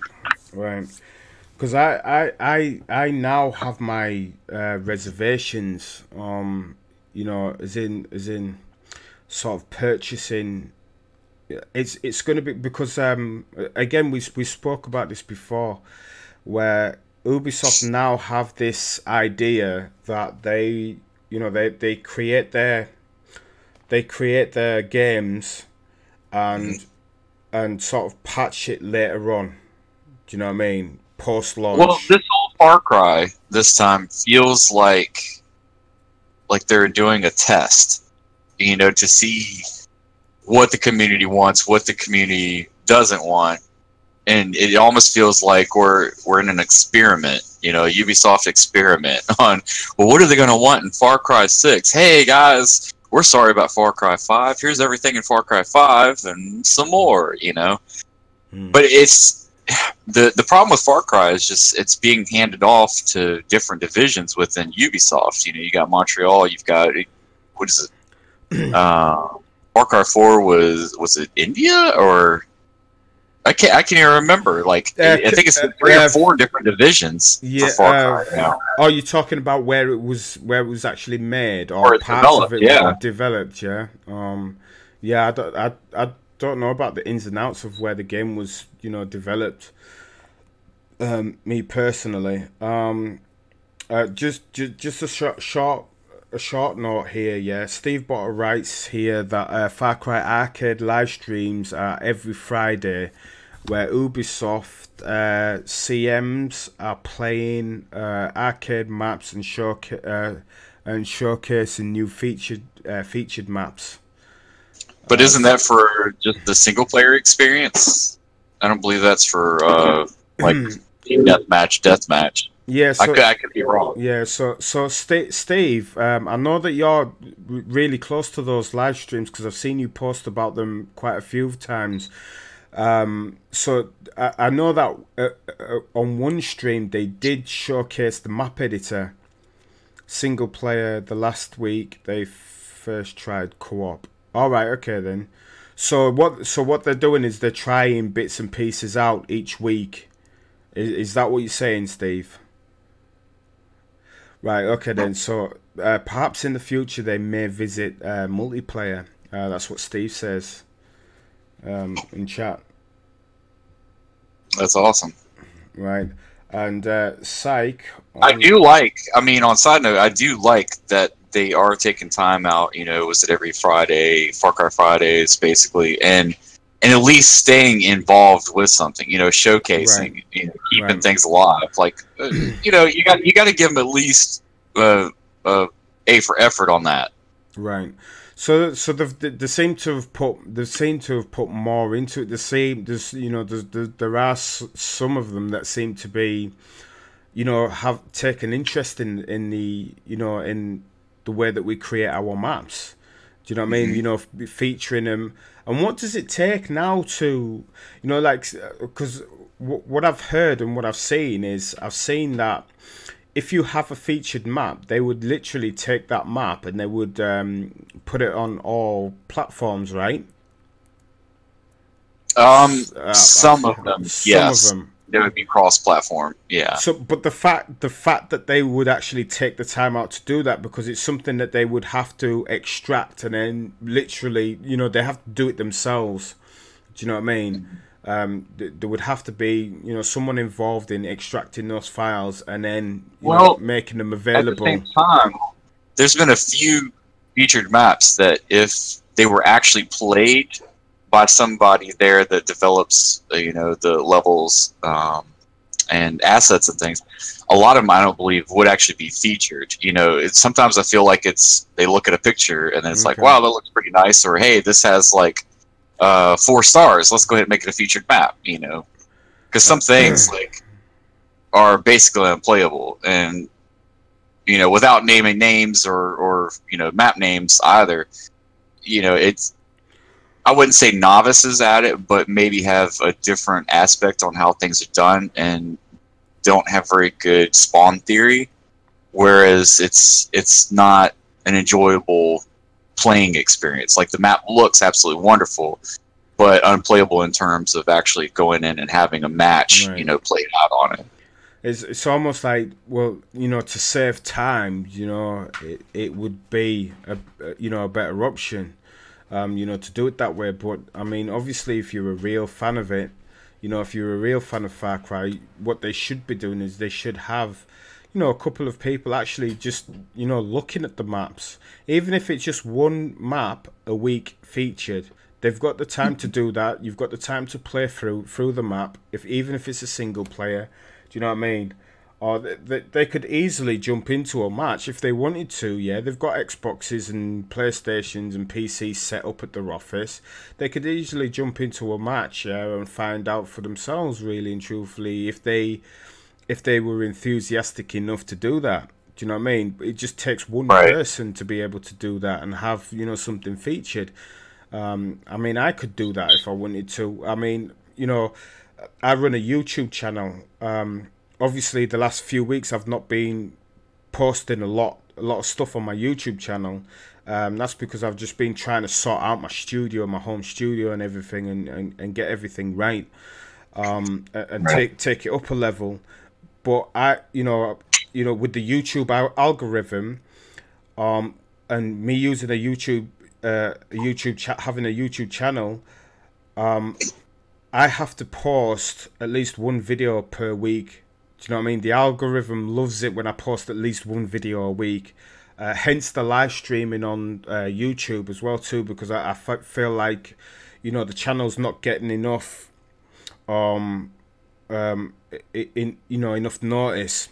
Because I now have my reservations. As in sort of purchasing. It's going to be because again we spoke about this before, where Ubisoft now have this idea that they create their games and sort of patch it later on. Do you know what I mean? Post launch.
Well, this whole Far Cry this time feels like they're doing a test, to see what the community wants, what the community doesn't want, and it almost feels like we're in an experiment, Ubisoft experiment on, well, what are they going to want in Far Cry 6? Hey guys, we're sorry about Far Cry 5. Here's everything in Far Cry 5 and some more, But it's the problem with Far Cry is just it's being handed off to different divisions within Ubisoft. You got Montreal, you've got, what is it? Far Cry 4 was it India, or I can't even remember. I think it's 3 or 4 different divisions for Far Cry now.
Oh, you're talking about where it was actually made, or parts of it were developed? Yeah. I don't know about the ins and outs of where the game was, developed. Me personally, just a short note here, yeah. Steve Botter writes here that Far Cry Arcade live streams are every Friday, where Ubisoft CMs are playing arcade maps and showcasing new featured maps.
But isn't that for just the single player experience? I don't believe that's for deathmatch.
Yeah, so,
I could be wrong.
Yeah, so Steve, I know that you're really close to those live streams because I've seen you post about them quite a few times. So I know that on one stream they did showcase the map editor single player. The last week they first tried co-op. All right, okay then. So what they're doing is they're trying bits and pieces out each week. Is that what you're saying, Steve? Right, okay then. So perhaps in the future they may visit multiplayer. That's what Steve says in chat.
That's awesome.
Right. And Psych.
On side note, I do like that they are taking time out, was it every Friday, Far Cry Fridays, basically, and at least staying involved with something, showcasing,
right.
Keeping things alive. You got to give them at least A for effort on that.
Right. So they seem to have put more into it. There are some of them that seem to be, have taken interest in the way that we create our maps. Do you know what I mean? Featuring them. And what does it take now to, because what I've heard and what I've seen is that if you have a featured map, they would literally take that map and they would put it on all platforms, right?
Some of them, yes. Some of them. They would be cross-platform, yeah.
So, but the fact that they would actually take the time out to do that, because it's something that they would have to extract and then literally, they have to do it themselves. Do you know what I mean? There would have to be, someone involved in extracting those files and then making them available.
At the same time, there's been a few featured maps that if they were actually played by somebody there that develops, the levels and assets and things, a lot of them I don't believe would actually be featured. Sometimes I feel like they look at a picture and then it's like, wow, that looks pretty nice, or hey, this has 4 stars. Let's go ahead and make it a featured map. Because some things are basically unplayable, and you know, without naming names or you know, map names either, you know, it's, I wouldn't say novices at it, but maybe have a different aspect on how things are done and don't have very good spawn theory, whereas it's not an enjoyable playing experience. Like, the map looks absolutely wonderful, but unplayable in terms of actually going in and having a match,
Right.
you know, played out on it.
It's almost like, well, you know, to save time, you know, it would be you know, a better option, you know, to do it that way. But I mean, obviously, if you're a real fan of it, you know, if you're a real fan of Far Cry, what they should be doing is they should have, you know, a couple of people actually just, you know, looking at the maps, even if it's just one map a week featured. They've got the time to do that. You've got the time to play through the map, if even if it's a single player. Do you know what I mean? Or they could easily jump into a match if they wanted to. Yeah, they've got Xboxes and PlayStations and PCs set up at their office. They could easily jump into a match, yeah, and find out for themselves, really and truthfully, if they were enthusiastic enough to do that. Do you know what I mean? It just takes one person to be able to do that and have, you know, something featured. I mean, I could do that if I wanted to. I mean, you know, I run a YouTube channel. Obviously, the last few weeks I've not been posting a lot of stuff on my YouTube channel. That's because I've just been trying to sort out my studio, my home studio, and everything, and get everything right, and take it up a level. But you know, with the YouTube algorithm, and me using a YouTube having a YouTube channel, I have to post at least one video per week. Do you know what I mean? The algorithm loves it when I post at least one video a week. Hence the live streaming on YouTube as well too, because I feel like, you know, the channel's not getting enough enough notice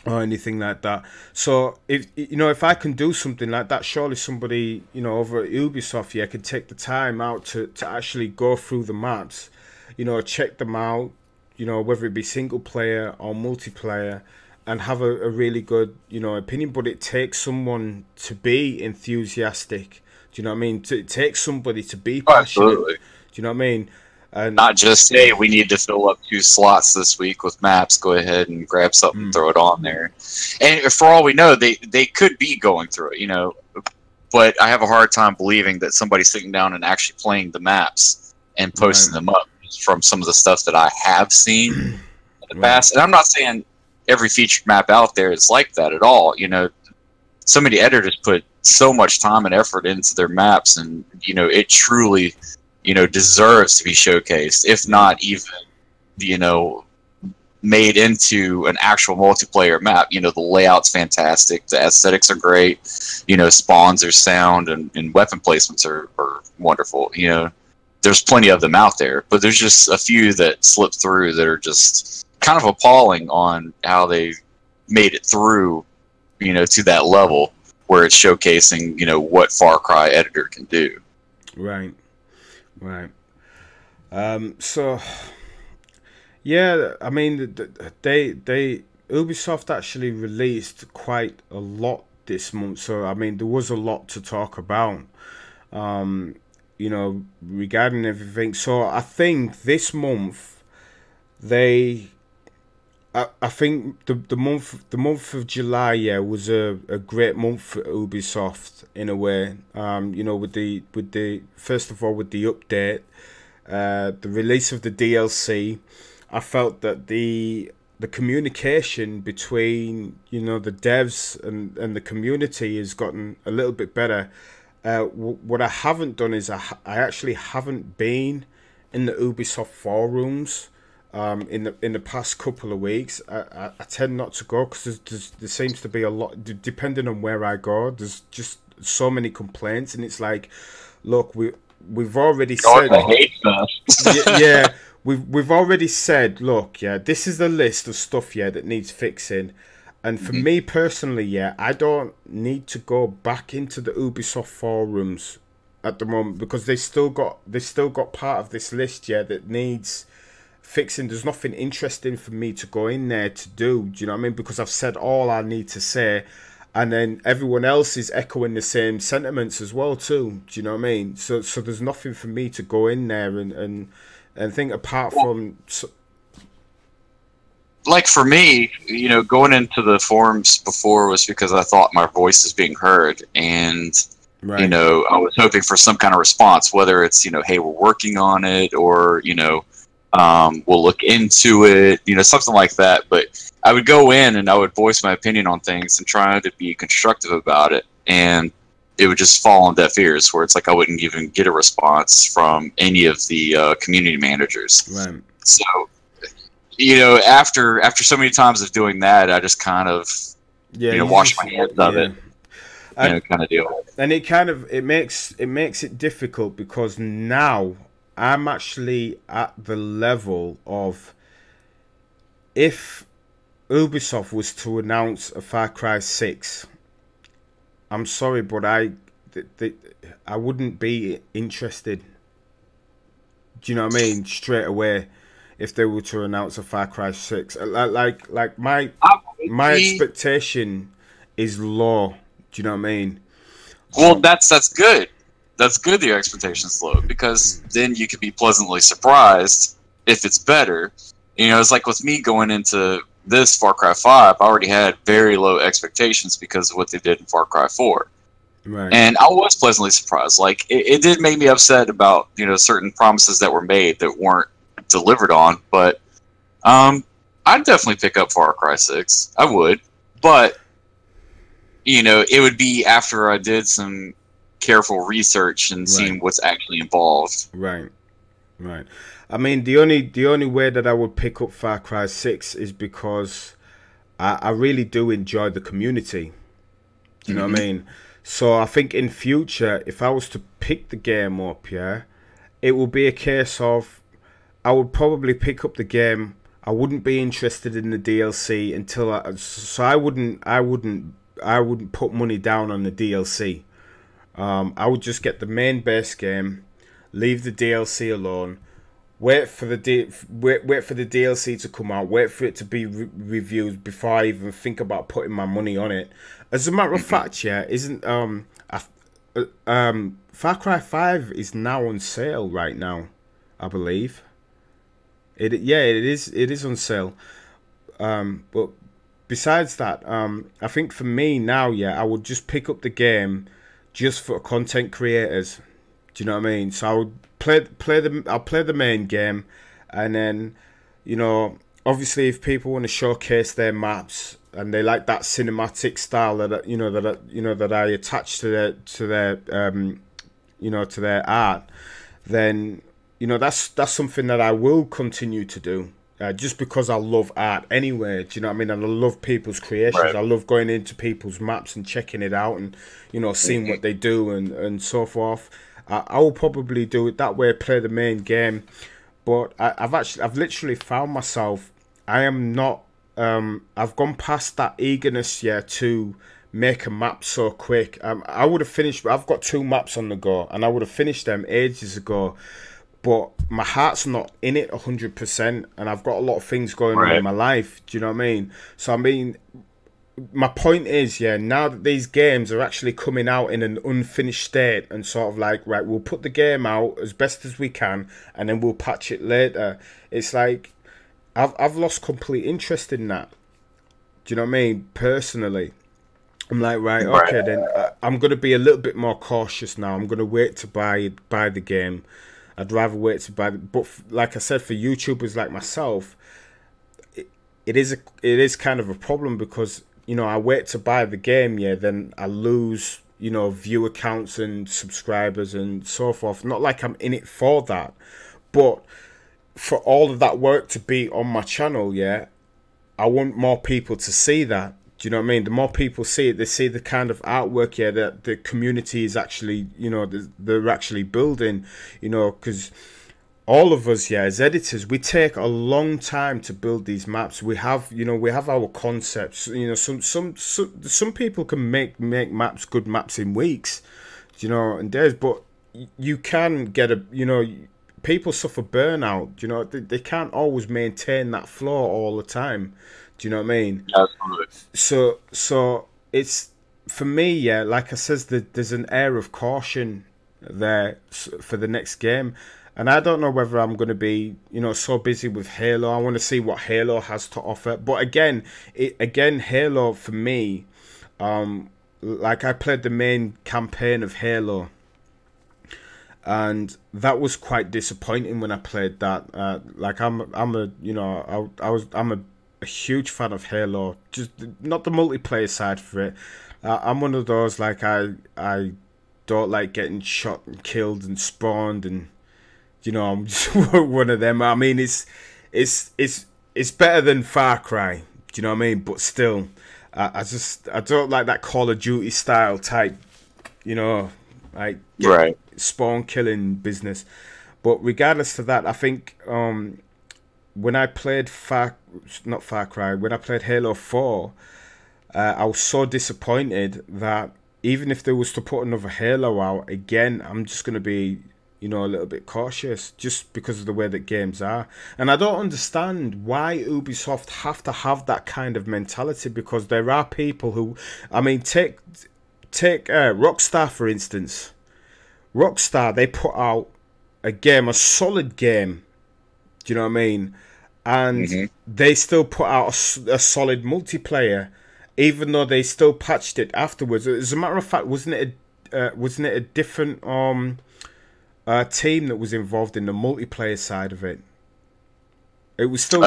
or anything like that. So if I can do something like that, surely somebody, you know, over at Ubisoft, yeah, could take the time out to actually go through the maps, you know, check them out, you know, whether it be single player or multiplayer, and have a really good, you know, opinion. But it takes someone to be enthusiastic. Do you know what I mean? It takes somebody to be passionate.
Absolutely.
Do you know what I mean? And
not just, hey, we need to fill up 2 slots this week with maps. Go ahead and grab something, and throw it on there. And for all we know, they could be going through it, you know. But I have a hard time believing that somebody's sitting down and actually playing the maps and posting them up, from some of the stuff that I have seen in the past. And I'm not saying every featured map out there is like that at all. You know, so many editors put so much time and effort into their maps, and, you know, it truly, you know, deserves to be showcased, if not even, you know, made into an actual multiplayer map. You know, the layout's fantastic, the aesthetics are great, you know, spawns are sound, and weapon placements are wonderful. You know, there's plenty of them out there, but there's just a few that slip through that are just kind of appalling on how they made it through, you know, to that level where it's showcasing, you know, what Far Cry editor can do.
Right. So yeah, I mean, they Ubisoft actually released quite a lot this month. So I mean, there was a lot to talk about, you know, regarding everything. So I think this month I think the month of July, yeah, was a great month for Ubisoft in a way. You know, with the first of all, with the update, the release of the DLC, I felt that the communication between, you know, the devs and the community has gotten a little bit better. What I haven't done is I actually haven't been in the Ubisoft forums in the past couple of weeks. I tend not to go because there seems to be a lot, depending on where I go, there's just so many complaints, and it's like, look, we've already said, yeah, we've already said, look, yeah, this is the list of stuff, yeah, that needs fixing. And for me personally, yeah, I don't need to go back into the Ubisoft forums at the moment, because they still got part of this list, yeah, that needs fixing. There's nothing interesting for me to go in there to do. Do you know what I mean? Because I've said all I need to say, and then everyone else is echoing the same sentiments as well too. Do you know what I mean? So there's nothing for me to go in there and think apart from.
Like for me, you know, going into the forums before was because I thought my voice is being heard, and
Right.
you know, I was hoping for some kind of response, whether it's, you know, hey, we're working on it, or, you know, we'll look into it, you know, something like that. But I would go in and I would voice my opinion on things and try to be constructive about it, and it would just fall on deaf ears, where it's like I wouldn't even get a response from any of the community managers.
Right.
So, you know, after so many times of doing that, I just kind of,
Yeah,
you know, wash my hands of it. You know, kind of deal.
And it makes it difficult, because now I'm actually at the level of, if Ubisoft was to announce a Far Cry 6, I'm sorry, but I wouldn't be interested. Do you know what I mean? Straight away, if they were to announce a Far Cry 6, like my expectation is low. Do you know what I mean?
Well, that's good. That's good that your expectation's low, because then you could be pleasantly surprised if it's better. You know, it's like with me going into this Far Cry 5, I already had very low expectations because of what they did in Far Cry 4.
Right.
And I was pleasantly surprised. Like, it did make me upset about, you know, certain promises that were made that weren't delivered on, but I'd definitely pick up Far Cry 6. I would. But you know, it would be after I did some careful research and seeing what's actually involved.
Right. Right. I mean, the only way that I would pick up Far Cry 6 is because I really do enjoy the community. You know what I mean? So I think in future, if I was to pick the game up, yeah, it will be a case of, I would probably pick up the game. I wouldn't be interested in the DLC until I wouldn't put money down on the DLC. I would just get the main base game, leave the DLC alone, wait for the DLC to come out, wait for it to be reviewed before I even think about putting my money on it. As a matter of fact, yeah, isn't Far Cry 5 is now on sale right now, I believe. It is on sale. But besides that, I think for me now, yeah, I would just pick up the game just for content creators. Do you know what I mean? So I would I'll play the main game, and then, you know, obviously if people want to showcase their maps and they like that cinematic style that I attach to their art, then, you know, that's something that I will continue to do. Just because I love art anyway, do you know what I mean? And I love people's creations.
Right.
I love going into people's maps and checking it out and, you know, seeing what they do and so forth. I will probably do it that way, play the main game. But I've literally found myself, I am not, I've gone past that eagerness, yeah, to make a map so quick. I would have finished, I've got 2 maps on the go, and I would have finished them ages ago. But my heart's not in it 100%, and I've got a lot of things going on in my life. Do you know what I mean? So, I mean, my point is, yeah, now that these games are actually coming out in an unfinished state and sort of like, right, we'll put the game out as best as we can, and then we'll patch it later. It's like, I've lost complete interest in that. Do you know what I mean? Personally. I'm like, right, okay, then I'm going to be a little bit more cautious now. I'm going to wait to buy the game. I'd rather wait to buy it. But like I said, for YouTubers like myself, it is kind of a problem, because, you know, I wait to buy the game, yeah, then I lose, you know, viewer counts and subscribers and so forth. Not like I'm in it for that, but for all of that work to be on my channel, yeah, I want more people to see that. Do you know what I mean? The more people see it, they see the kind of artwork, yeah, that the community is actually, you know, they're actually building, you know, because all of us, yeah, as editors, we take a long time to build these maps. We have, you know, we have our concepts. You know, some people can make maps, good maps, in weeks, you know, and days. But you can get a, you know, people suffer burnout. You know, they can't always maintain that flow all the time. Do you know what I mean?
Absolutely.
So it's for me, yeah. Like I says, there's an air of caution there for the next game, and I don't know whether I'm going to be, you know, so busy with Halo. I want to see what Halo has to offer. But again, Halo for me, like I played the main campaign of Halo, and that was quite disappointing when I played that. Like I'm a you know I'm a huge fan of Halo, just not the multiplayer side for it. I'm one of those, like I don't like getting shot and killed and spawned, and you know I'm just one of them. I mean it's better than Far Cry. Do you know what I mean? But still, I don't like that Call of Duty style type, you know, like
Right.
spawn killing business. But regardless of that, I think when I played not Far Cry, when I played Halo 4, I was so disappointed that even if they was to put another Halo out again, I'm just going to be, you know, a little bit cautious just because of the way that games are. And I don't understand why Ubisoft have to have that kind of mentality, because there are people who, I mean, take Rockstar for instance. Rockstar, they put out a game, a solid game. Do you know what I mean? And they still put out a solid multiplayer, even though they still patched it afterwards. As a matter of fact, wasn't it a different team that was involved in the multiplayer side of it? It was still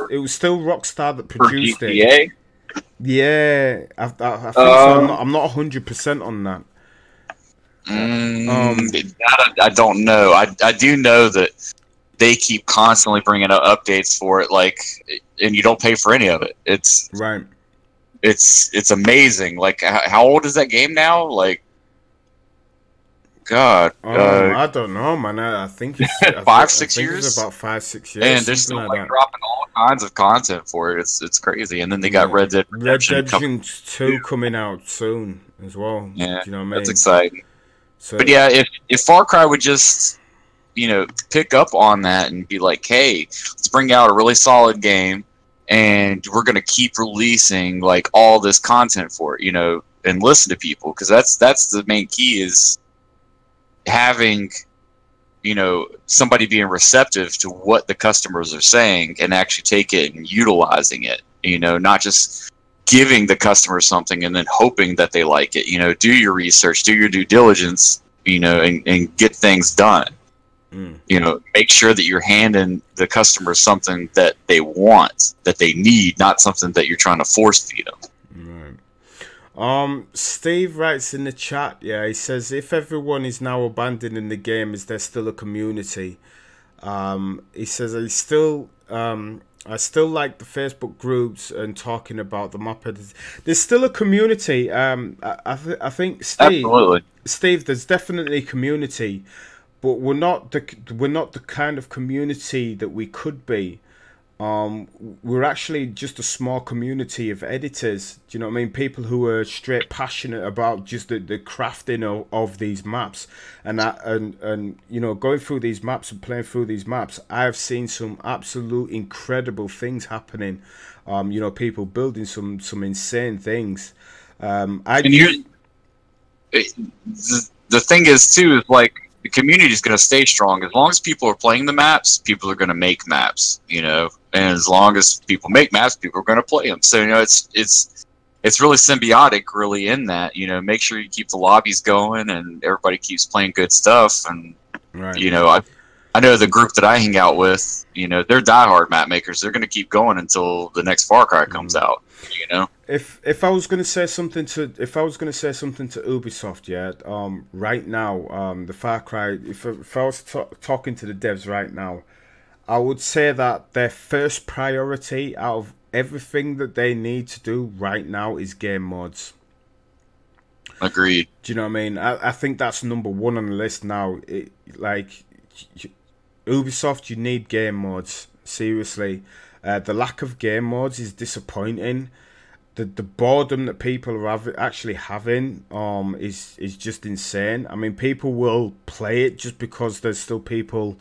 it was still Rockstar that produced
for GTA?
it. Yeah, I think so. I'm not 100% on that.
That I don't know. I do know that they keep constantly bringing out updates for it, like, and you don't pay for any of it. It's
right.
It's amazing. Like, how old is that game now? Like, God,
I don't know, man. I think it's
5-6 years.
It's about 5-6 years,
and they're still like dropping all kinds of content for it. It's crazy. And then they got Red Dead
Redemption 2 coming out soon as well.
Yeah,
do you know what I mean?
That's exciting.
So,
but yeah, if Far Cry would just, you know, pick up on that and be like, hey, let's bring out a really solid game, and we're going to keep releasing like all this content for it, you know, and listen to people, because that's the main key, is having, you know, somebody being receptive to what the customers are saying and actually take it and utilizing it, you know, not just giving the customer something and then hoping that they like it. You know, do your research, do your due diligence, you know, and get things done. You know, make sure that you're handing the customer something that they want, that they need, not something that you're trying to force feed them.
Right. Steve writes in the chat, yeah, he says, if everyone is now abandoning the game, is there still a community? He says, I still like the Facebook groups and talking about the map editors. There's still a community. I think Steve, there's definitely a community, but we're not the kind of community that we could be. We're actually just a small community of editors. Do you know what I mean? People who are straight passionate about just the crafting of these maps, and you know, going through these maps and playing through these maps, I've seen some absolute incredible things happening. You know, people building some insane things.
The thing is too, is like, the community is going to stay strong as long as people are playing the maps. People are going to make maps, you know, and as long as people make maps, people are going to play them. So, you know, it's really symbiotic, really, in that, you know, make sure you keep the lobbies going and everybody keeps playing good stuff. And you know, I know the group that I hang out with, you know, they're diehard map makers. They're going to keep going until the next Far Cry comes out. You know,
if I was going to say something to Ubisoft, yeah, right now, the Far Cry, if I was talking to the devs right now, I would say that their first priority out of everything that they need to do right now is game mods.
Agreed.
Do you know what I mean? I think that's number one on the list now. Like, Ubisoft, you need game mods. Seriously. The lack of game mods is disappointing. the boredom that people are actually having is just insane. I mean, people will play it just because there's still people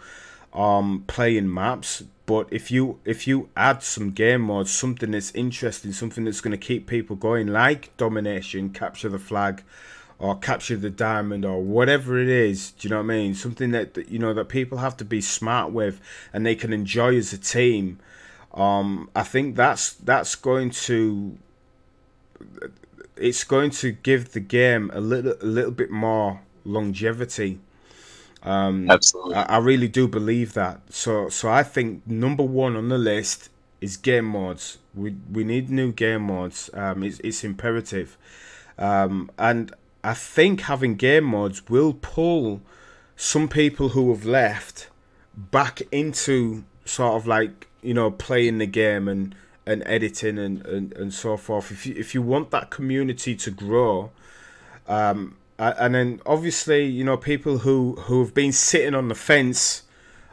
playing maps. But if you add some game modes, something that's interesting, something that's going to keep people going, like domination, capture the flag, or capture the diamond, or whatever it is, do you know what I mean? Something that you know that people have to be smart with and they can enjoy as a team. I think that's going to, it's going to give the game a little bit more longevity.
Absolutely.
I really do believe that. So I think number one on the list is game modes. We need new game modes. It's imperative. And I think having game modes will pull some people who have left back into sort of like, you know, playing the game and editing and so forth. If you want that community to grow, and then obviously, you know, people who have been sitting on the fence,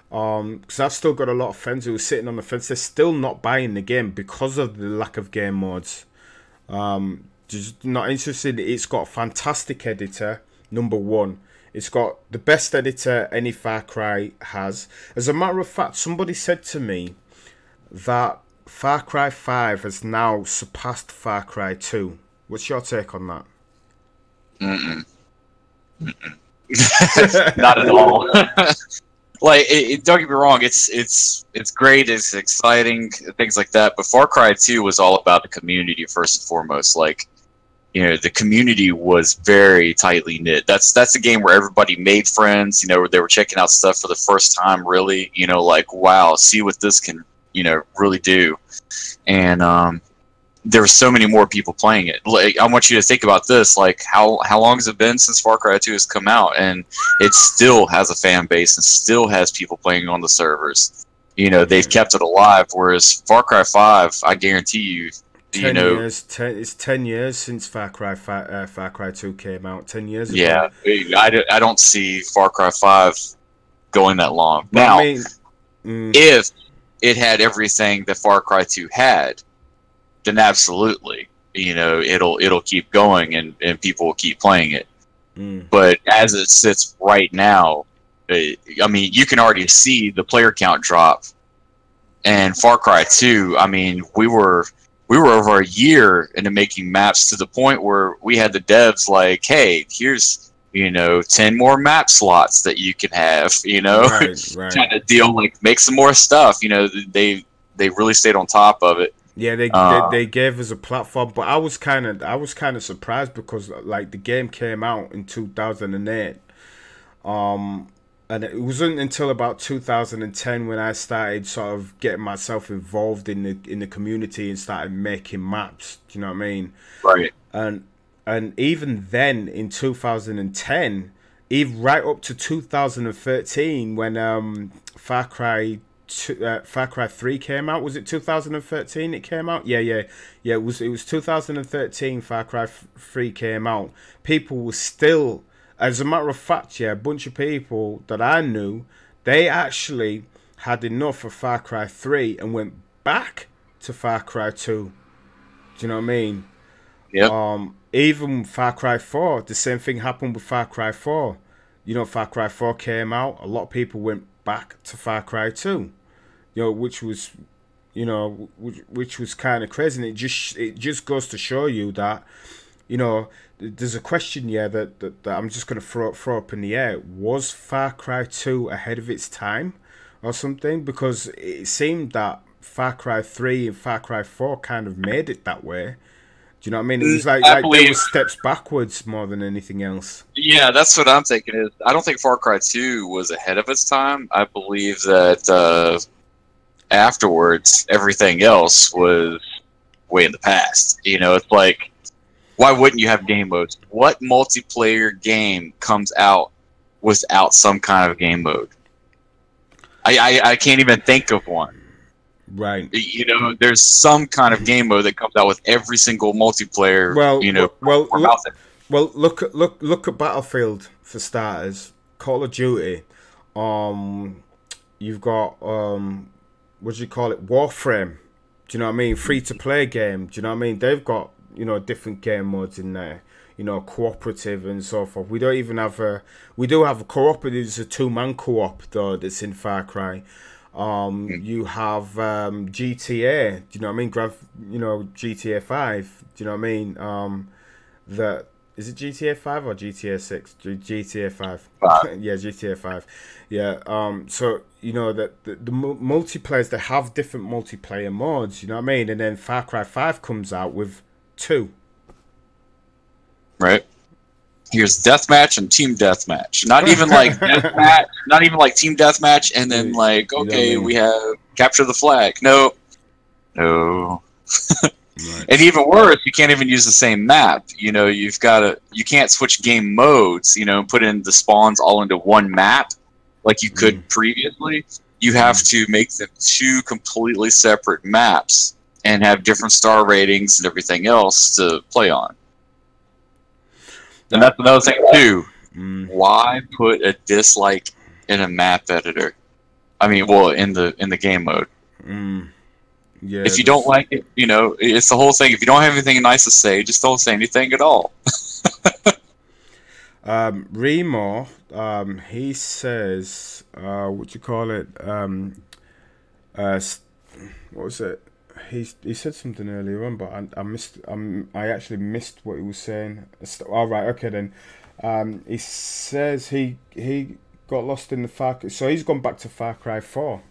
because I've still got a lot of friends who are sitting on the fence, they're still not buying the game because of the lack of game modes. Just not interested. It's got a fantastic editor, number one. It's got the best editor any Far Cry has. As a matter of fact, somebody said to me that Far Cry 5 has now surpassed Far Cry 2. What's your take on that?
Not at all. Like, don't get me wrong, it's great, it's exciting, things like that. But Far Cry 2 was all about the community first and foremost. Like, you know, the community was very tightly knit. That's a game where everybody made friends. You know, they were checking out stuff for the first time. Really, you know, like, wow, see what this can, you know, really do. And there were so many more people playing it. Like, I want you to think about this. Like, how long has it been since Far Cry 2 has come out, and it still has a fan base and still has people playing on the servers. You know, they've kept it alive. Whereas Far Cry 5, I guarantee you,
10 years. It's 10 years since Far Cry 2 came out. 10 years ago.
Yeah, I don't see Far Cry 5 going that long.
But
now,
I mean,
if it had everything that Far Cry 2 had, then absolutely, you know, it'll keep going and people will keep playing it. But as it sits right now, I mean, you can already see the player count drop. And Far Cry 2, I mean, we were over a year into making maps to the point where we had the devs like, hey, here's, you know, 10 more map slots that you can have, you know,
right.
kind of deal, like, make some more stuff. You know, they really stayed on top of it.
Yeah, they gave us a platform, but I was kind of surprised because, like, the game came out in 2008, and it wasn't until about 2010 when I started sort of getting myself involved in the community and started making maps. Do you know what I mean?
Right.
And even then, in 2010, even right up to 2013, when Far Cry 3 came out. Was it 2013 it came out? Yeah, it was 2013 Far Cry 3 came out. People were still, as a matter of fact, a bunch of people that I knew, they actually had enough of Far Cry 3 and went back to Far Cry 2. Do you know what I mean?
Yeah.
Even Far Cry 4, the same thing happened with Far Cry 4. You know, Far Cry 4 came out, a lot of people went back to Far Cry 2. You know, which was kind of crazy, and it just goes to show you that, you know, there's a question that I'm just going to throw up in the air. Was Far Cry 2 ahead of its time or something? Because it seemed that Far Cry 3 and Far Cry 4 kind of made it that way. Do you know what I mean? It was like there were steps backwards more than anything else.
Yeah, that's what I'm thinking. Is I don't think Far Cry 2 was ahead of its time. I believe that afterwards, everything else was way in the past. You know, it's like, why wouldn't you have game modes? What multiplayer game comes out without some kind of game mode? I can't even think of one.
Right.
You know, there's some kind of game mode that comes out with every single multiplayer.
Look at Battlefield for starters. Call of Duty. You've got what do you call it? Warframe. Do you know what I mean? Free to play game. Do you know what I mean? They've got, you know, different game modes in there. You know, cooperative and so forth. We don't even have a. We do have a cooperative. It's a 2-man co-op though. That's in Far Cry. You have GTA. Do you know what I mean? You know, GTA 5. Do you know what I mean? That is it GTA 5 or GTA 6? GTA 5. Yeah, GTA 5. Yeah. So you know that the multiplayers, they have different multiplayer modes. You know what I mean? And then Far Cry 5 comes out with 2.
Right. Here's deathmatch and team deathmatch. Not even like deathmatch. Not even like team deathmatch. And then like, okay, we have capture the flag. No. Right. And even worse, you can't even use the same map. You know, you can't switch game modes. You know, and put in the spawns all into one map like you could previously. You have to make them 2 completely separate maps and have different star ratings and everything else to play on. And that's another thing too. Why put a dislike in a map editor? I mean, well, in the game mode. Yeah. If you don't like it, you know, it's the whole thing. If you don't have anything nice to say, just don't say anything at all.
Remo, he says, what you call it? What was it? He said something earlier on, but I missed. I actually missed what he was saying. All right, okay then. He says he got lost in the so he's gone back to Far Cry 4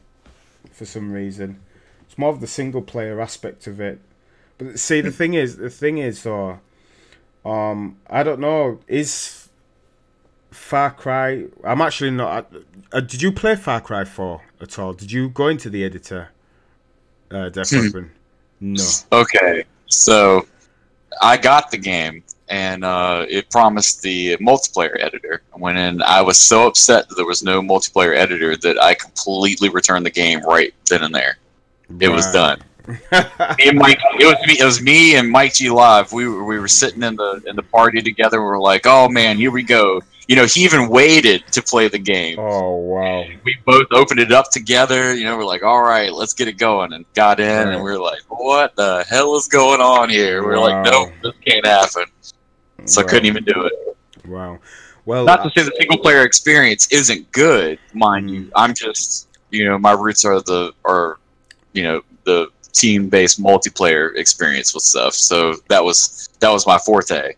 for some reason. It's more of the single player aspect of it. But see, the thing is though, I don't know. Is Far Cry? I'm actually not. Did you play Far Cry 4 at all? Did you go into the editor? Death Weapon. No. Okay,
so I got the game, and it promised the multiplayer editor. I went in. I was so upset that there was no multiplayer editor that I completely returned the game right then and there. It was done. It was me and Mike G Live. We were sitting in the party together. We were like, oh man, here we go. You know, he even waited to play the game.
Oh wow!
We both opened it up together. You know, we're like, all right, let's get it going, and got in, and we were like, what the hell is going on here? We were like, nope, this can't happen. So I couldn't even do it.
Wow. Well,
not to say the single player experience isn't good, mind you. I'm just, you know, my roots are the team-based multiplayer experience with stuff. So that was my forte,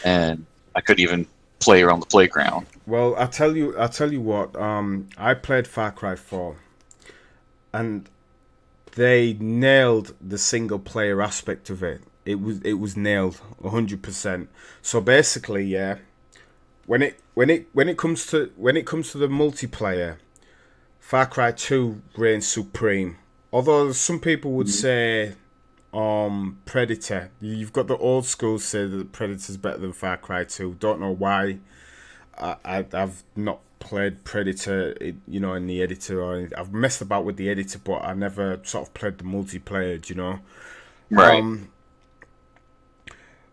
and I couldn't even play around the playground.
Well, I tell you what. I played Far Cry 4, and they nailed the single-player aspect of it. It was nailed 100%. So basically, yeah, when it comes to the multiplayer, Far Cry 2 reigns supreme. Although some people would say Predator. You've got the old school say that Predator's better than Far Cry 2. Don't know why. I've not played Predator, you know, in the editor, or I've messed about with the editor, but I never sort of played the multiplayer, you know.
Right.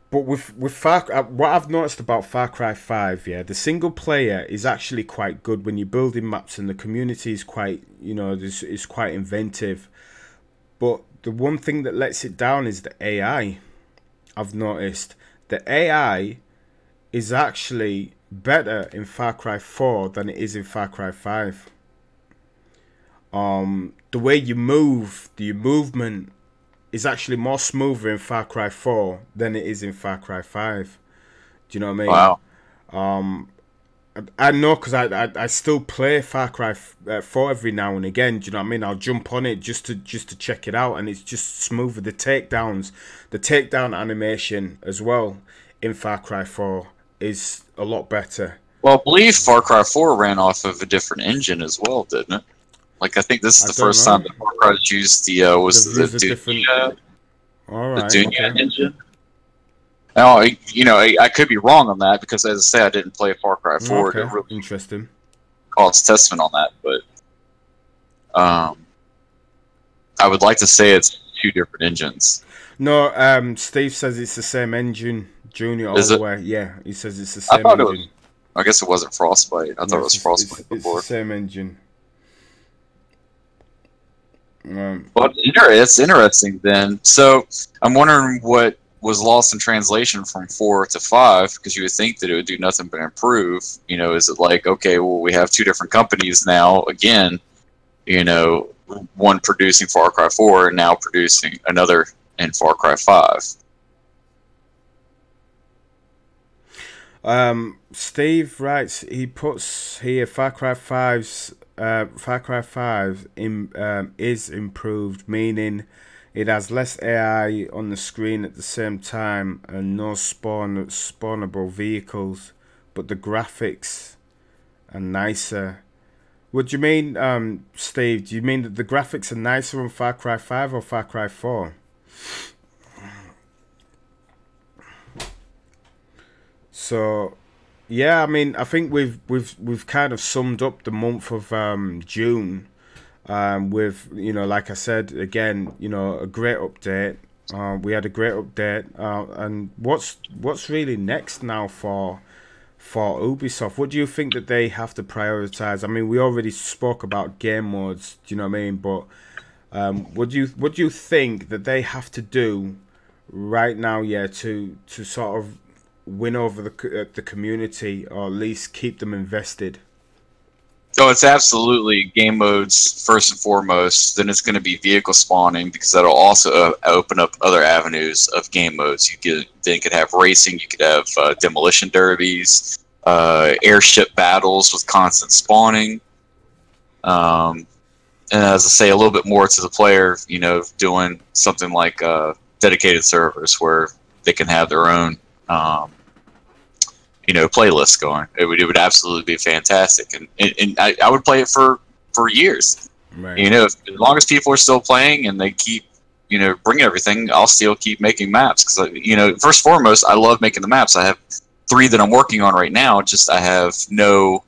But with what I've noticed about Far Cry 5, yeah, the single player is actually quite good when you're building maps, and the community is quite, you know, is quite inventive. But the one thing that lets it down is the AI. I've noticed the AI is actually better in Far Cry 4 than it is in Far Cry 5. The way you move, your movement is actually more smoother in Far Cry 4 than it is in Far Cry 5. Do you know what I mean?
Wow.
I know, because I still play Far Cry 4 every now and again. Do you know what I mean? I'll jump on it just to check it out, and it's just smoother. The takedown animation as well in Far Cry 4 is a lot better.
Well, I believe Far Cry 4 ran off of a different engine as well, didn't it? Like, I think this is the first time that Far Cry's used the Dunya engine. Now, you know, I could be wrong on that, because, as I say, I didn't play Far Cry 4.
Okay.
To really
Interesting.
Call its testament on that, but I would like to say it's 2 different engines.
No, Steve says it's the same engine, Junior, all the way. Yeah, he says it's the same engine.
I guess it wasn't Frostbite. I thought it was Frostbite before.
It's the same engine.
Well, it's interesting then. So I'm wondering what was lost in translation from 4 to 5, because you would think that it would do nothing but improve. You know, is it like, okay, well, we have two different companies now again, you know, one producing Far Cry 4 and now producing another in Far Cry 5.
Steve writes, he puts here Far Cry 5's Far Cry 5 is improved, meaning it has less AI on the screen at the same time and no spawnable vehicles, but the graphics are nicer. What do you mean, Steve? Do you mean that the graphics are nicer on Far Cry 5 or Far Cry 4? So, yeah, I mean, I think we've kind of summed up the month of June with, you know, like I said again, you know, a great update. We had a great update, and what's really next now for Ubisoft? What do you think that they have to prioritize? I mean, we already spoke about game modes. Do you know what I mean? But what do you think that they have to do right now? Yeah, to sort of win over the community, or at least keep them invested.
Oh, it's absolutely game modes first and foremost. Then it's going to be vehicle spawning, because that'll also open up other avenues of game modes. Then could have racing, you could have demolition derbies, airship battles with constant spawning. And as I say, a little bit more to the player, you know, doing something like dedicated servers where they can have their own you know, playlist going. It would absolutely be fantastic, and I would play it for years.
Right.
You know, as long as people are still playing and they keep, you know, bringing everything, I'll still keep making maps, because, you know, first and foremost, I love making the maps. I have 3 that I'm working on right now. Just I have no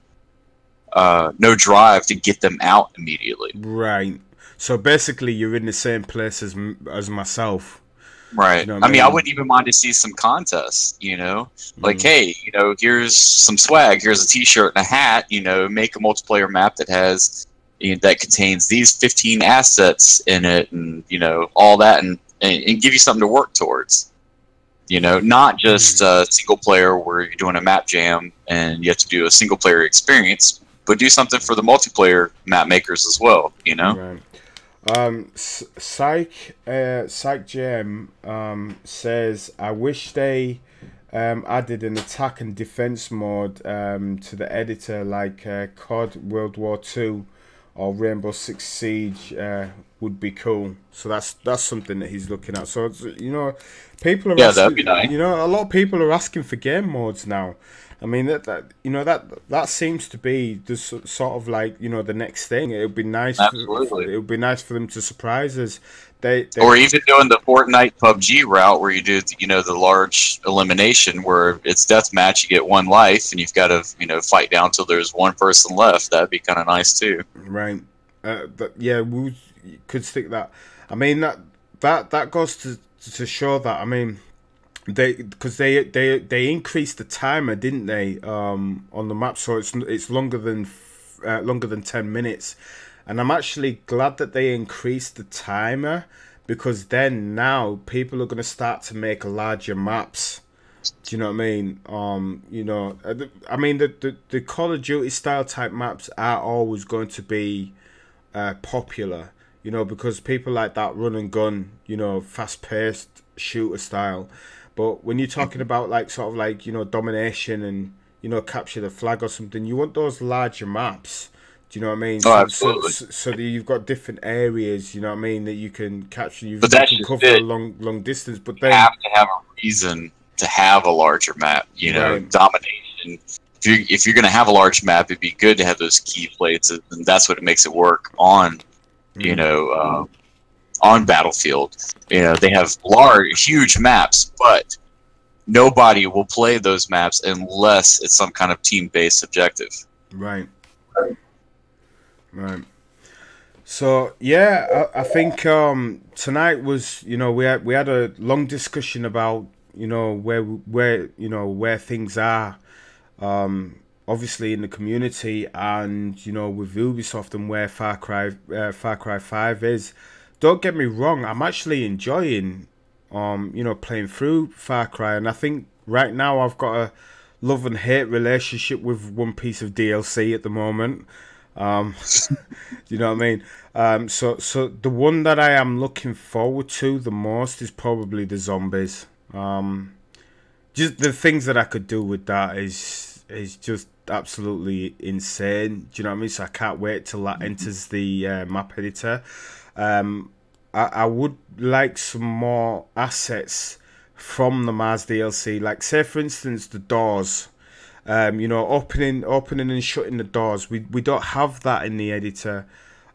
drive to get them out immediately.
Right. So basically, you're in the same place as myself.
Right.
You know
I mean, I wouldn't even mind to see some contests, you know, like, hey, you know, here's some swag, here's a t-shirt and a hat, you know, make a multiplayer map that has, you know, that contains these 15 assets in it, and, you know, all that, and give you something to work towards, you know, not just single player where you're doing a map jam and you have to do a single player experience, but do something for the multiplayer map makers as well, you know.
Right. Psych Jam says, I wish they added an attack and defense mode to the editor, like COD World War II or Rainbow Six Siege would be cool. So that's something that he's looking at. So, you know, people are
that'd be nice.
You know, a lot of people are asking for game modes now. I mean, that seems to be the sort of like, you know, the next thing. It would be nice.
Absolutely.
It would be nice for them to surprise us.
Or even doing the Fortnite PUBG route, where you do, you know, the large elimination where it's deathmatch. You get 1 life, and you've got to, you know, fight down till there's 1 person left. That'd be kind of nice too.
Right. But yeah, we could stick that. I mean, that goes to show that. I mean, they increased the timer, didn't they, on the map, so it's longer than 10 minutes, and I'm actually glad that they increased the timer, because then now people are going to start to make larger maps. Do you know what I mean? You know, I mean the Call of Duty style type maps are always going to be popular, you know, because people like that run and gun, you know, fast paced shooter style. But when you're talking about like sort of like, you know, domination and, you know, capture the flag or something, you want those larger maps. Do you know what I mean?
Oh, absolutely.
So that you've got different areas, you know what I mean, that you can capture. You
can
cover a long distance. But then
you have to have a reason to have a larger map. You know, right. Domination. If you're going to have a large map, it'd be good to have those key plates, and that's what makes it work on, you know, on Battlefield. You know, they have huge maps, but nobody will play those maps unless it's some kind of team-based objective.
Right. Right. So yeah, I think tonight was, you know, we had a long discussion about, you know, where things are obviously in the community, and you know, with Ubisoft and where Far Cry 5 is. Don't get me wrong, I'm actually enjoying you know, playing through Far Cry, and I think right now I've got a love and hate relationship with one piece of DLC at the moment. You know what I mean? So the one that I am looking forward to the most is probably the zombies. Just the things that I could do with that is just absolutely insane. Do you know what I mean? So I can't wait till that enters the map editor. I would like some more assets from the Mars DLC, like say for instance the doors. You know, opening and shutting the doors. We don't have that in the editor.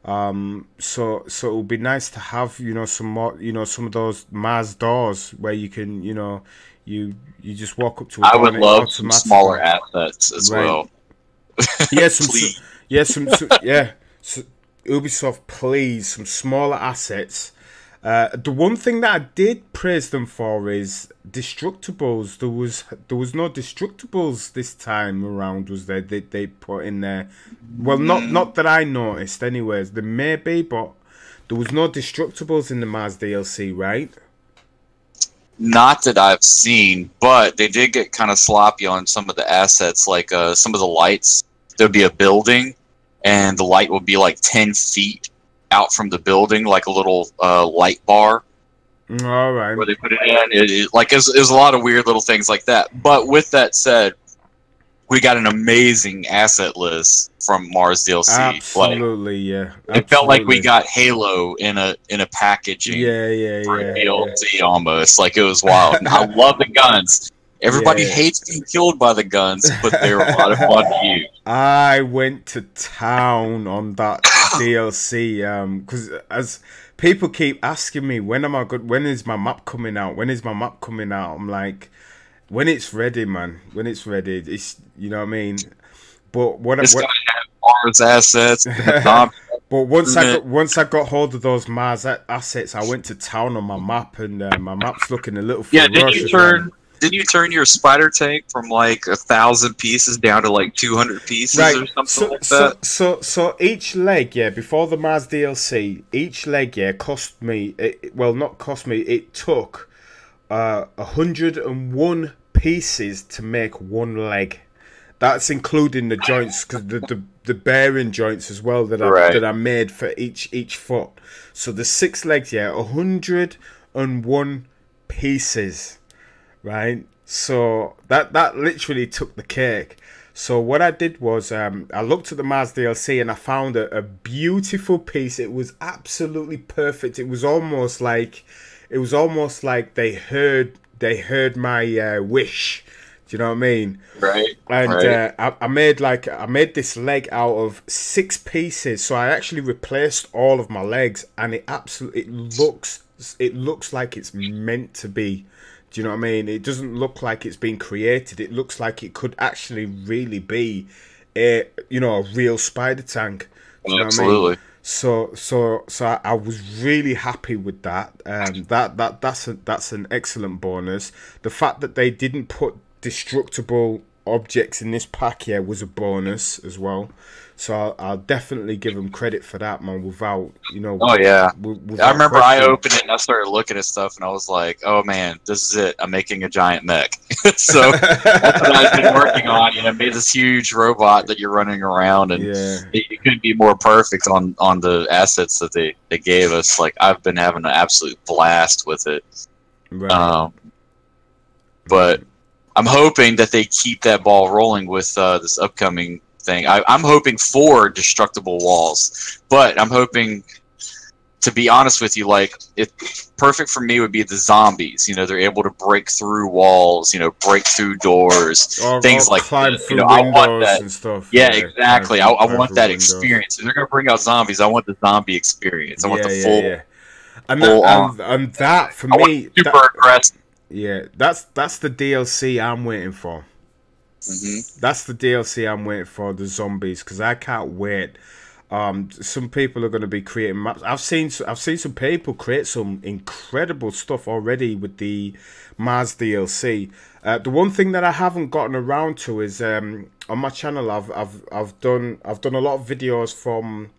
So it would be nice to have, you know, some more, you know, some of those Mars doors where you can, you know, you just walk up to a door.
I would love some smaller assets as well.
Yeah, So Ubisoft, please, some smaller assets. The one thing that I did praise them for is Destructibles. There was no Destructibles this time around, was there? They put in there. Well, not that I noticed. Anyways, there may be, but there was no Destructibles in the Mars DLC, right?
Not that I've seen, but they did get kind of sloppy on some of the assets, like some of the lights. There'd be a building, and the light would be like 10 feet out from the building, like a little light bar.
All right.
Where they put it in. It was a lot of weird little things like that. But with that said, we got an amazing asset list from Mars DLC.
Absolutely, yeah.
It felt like we got Halo in a packaging. For DLC almost. Like, it was wild. And I love the guns. Everybody hates being killed by the guns, but they're a lot of fun to use.
I went to town on that DLC because as people keep asking me when is my map coming out? When is my map coming out? I'm like, when it's ready, man. When it's ready, it's, you know what I mean. But
it's gonna have Mars assets.
But once I got hold of those Mars assets, I went to town on my map, and my map's looking a little ferocious.
Didn't you turn your spider tank from like 1,000 pieces down to like 200 pieces or something like that?
So each leg, before the Mars DLC, each leg, cost me. It took 101 pieces to make one leg. That's including the joints, because the bearing joints as well that I made for each foot. So the 6 legs, 101 pieces. Right, so that literally took the cake. So what I did was I looked at the Mars DLC and I found a beautiful piece. It was absolutely perfect. It was almost like they heard my wish. Do you know what I mean?
Right.
And I made this leg out of 6 pieces. So I actually replaced all of my legs, and it looks like it's meant to be. Do you know what I mean? It doesn't look like it's been created. It looks like it could actually really be a real spider tank. Do you know what I mean? So I was really happy with that. That's an excellent bonus. The fact that they didn't put destructible objects in this pack was a bonus as well. So I'll definitely give them credit for that, man. Without
I remember I opened it and I started looking at stuff and I was like, oh man, this is it. I'm making a giant mech. So that's what I've been working on. Made this huge robot that you're running around, and it couldn't be more perfect on the assets that they gave us. Like, I've been having an absolute blast with it.
Right.
But I'm hoping that they keep that ball rolling with this upcoming thing. I'm hoping for destructible walls, but I'm hoping, to be honest with you, like, perfect for me would be the zombies. They're able to break through walls, break through doors, things like that. I want that.
And stuff.
Yeah, exactly. I want that experience. If they're gonna bring out zombies, I want the zombie experience. I want the full.
And that for me,
super aggressive.
Yeah, that's the DLC I'm waiting for.
Mm-hmm.
That's the DLC I'm waiting for, the zombies, because I can't wait. Some people are going to be creating maps. I've seen some people create some incredible stuff already with the Mars DLC. The one thing that I haven't gotten around to is on my channel. I've done a lot of videos from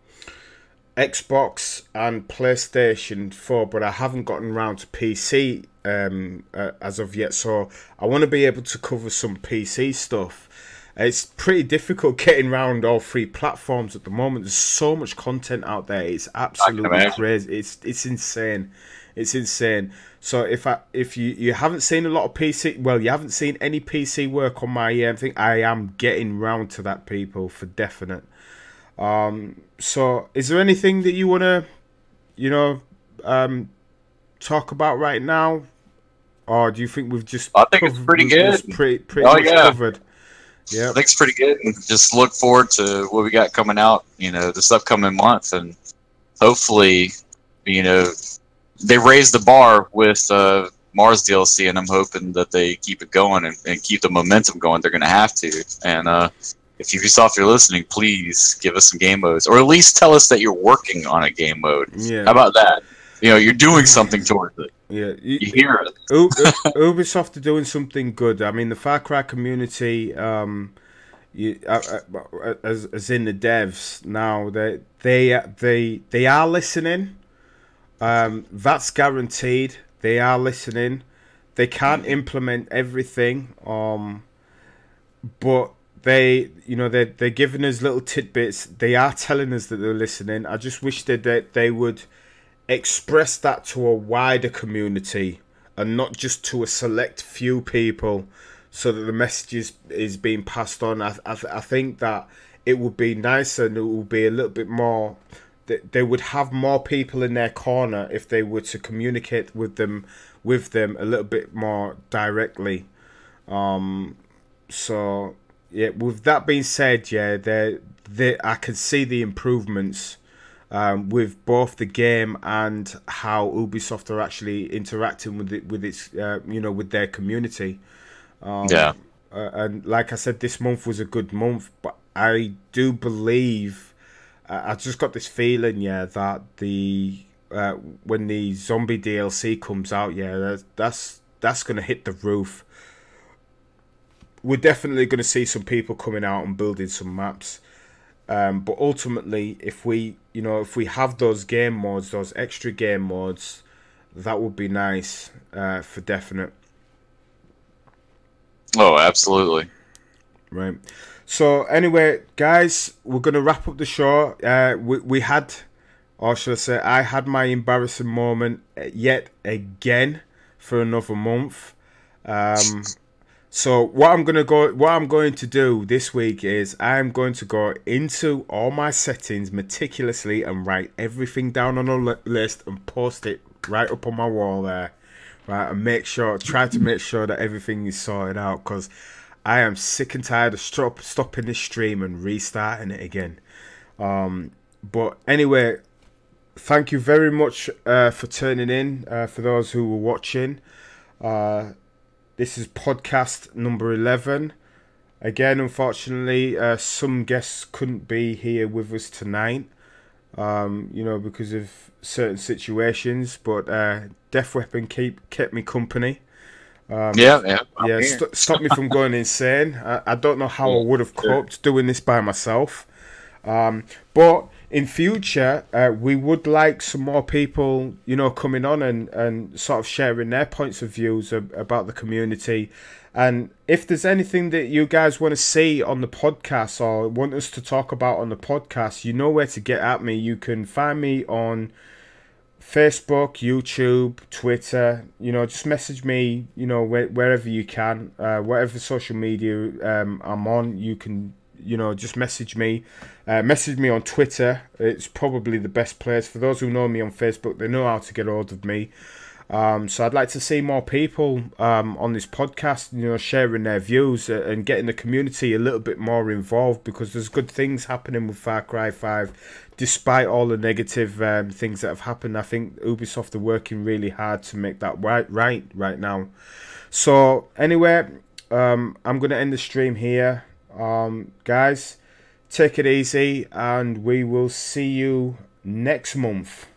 Xbox and PlayStation 4, but I haven't gotten around to PC as of yet. So I want to be able to cover some PC stuff. It's pretty difficult getting around all three platforms at the moment. There's so much content out there. It's absolutely crazy. It's insane. It's insane. So if you haven't seen a lot of PC, well, you haven't seen any PC work on my thing, I am getting round to that, people, for definite. So is there anything that you want to, talk about right now? Or do you think we've just...
I think it's pretty good.
Pretty much covered.
Yeah, I think it's pretty good. And just look forward to what we got coming out, this upcoming month, and hopefully, they raise the bar with Mars DLC, and I'm hoping that they keep it going and keep the momentum going. They're going to have to. And if Ubisoft, you're listening, please give us some game modes, or at least tell us that you're working on a game mode. Yeah. How about that? You're doing something towards it. Yeah, you hear it.
Ubisoft are doing something good. I mean, the Far Cry community, as in the devs now, they are listening. That's guaranteed. They are listening. They can't implement everything, but they're giving us little tidbits. They are telling us that they're listening. I just wish that they would express that to a wider community and not just to a select few people, so that the message is being passed on. I think that it would be nicer, and it would be a little bit more, they would have more people in their corner if they were to communicate with them a little bit more directly. So yeah, with that being said, yeah, I can see the improvements with both the game and how Ubisoft are actually interacting with their community. And like I said, this month was a good month, but I do believe, I just got this feeling, that when the zombie DLC comes out, that's going to hit the roof. We're definitely going to see some people coming out and building some maps. But ultimately, if we have those game modes, those extra game modes, that would be nice, for definite.
Oh, absolutely.
Right. So anyway, guys, we're going to wrap up the show. We had, or should I say, I had my embarrassing moment yet again for another month. So what I'm going to do this week is I'm going to go into all my settings meticulously and write everything down on a list and post it right up on my wall there, right, and try to make sure that everything is sorted out, because I am sick and tired of stopping this stream and restarting it again. But anyway, thank you very much for turning in, for those who were watching. This is podcast number 11. Again, unfortunately, some guests couldn't be here with us tonight, because of certain situations. But Death Weapon kept me company. Stopped me from going insane. I don't know how I would have coped doing this by myself. But in future, we would like some more people, coming on and sort of sharing their points of views about the community. And if there's anything that you guys want to see on the podcast or want us to talk about on the podcast, you know where to get at me. You can find me on Facebook, YouTube, Twitter. Just message me, wherever you can, whatever social media I'm on, you can, just message me. Message me on Twitter. It's probably the best place. For those who know me on Facebook, they know how to get hold of me. So I'd like to see more people on this podcast, sharing their views and getting the community a little bit more involved, because there's good things happening with Far Cry 5. Despite all the negative things that have happened, I think Ubisoft are working really hard to make that right now. So anyway, I'm going to end the stream here. Guys, take it easy, and we will see you next month.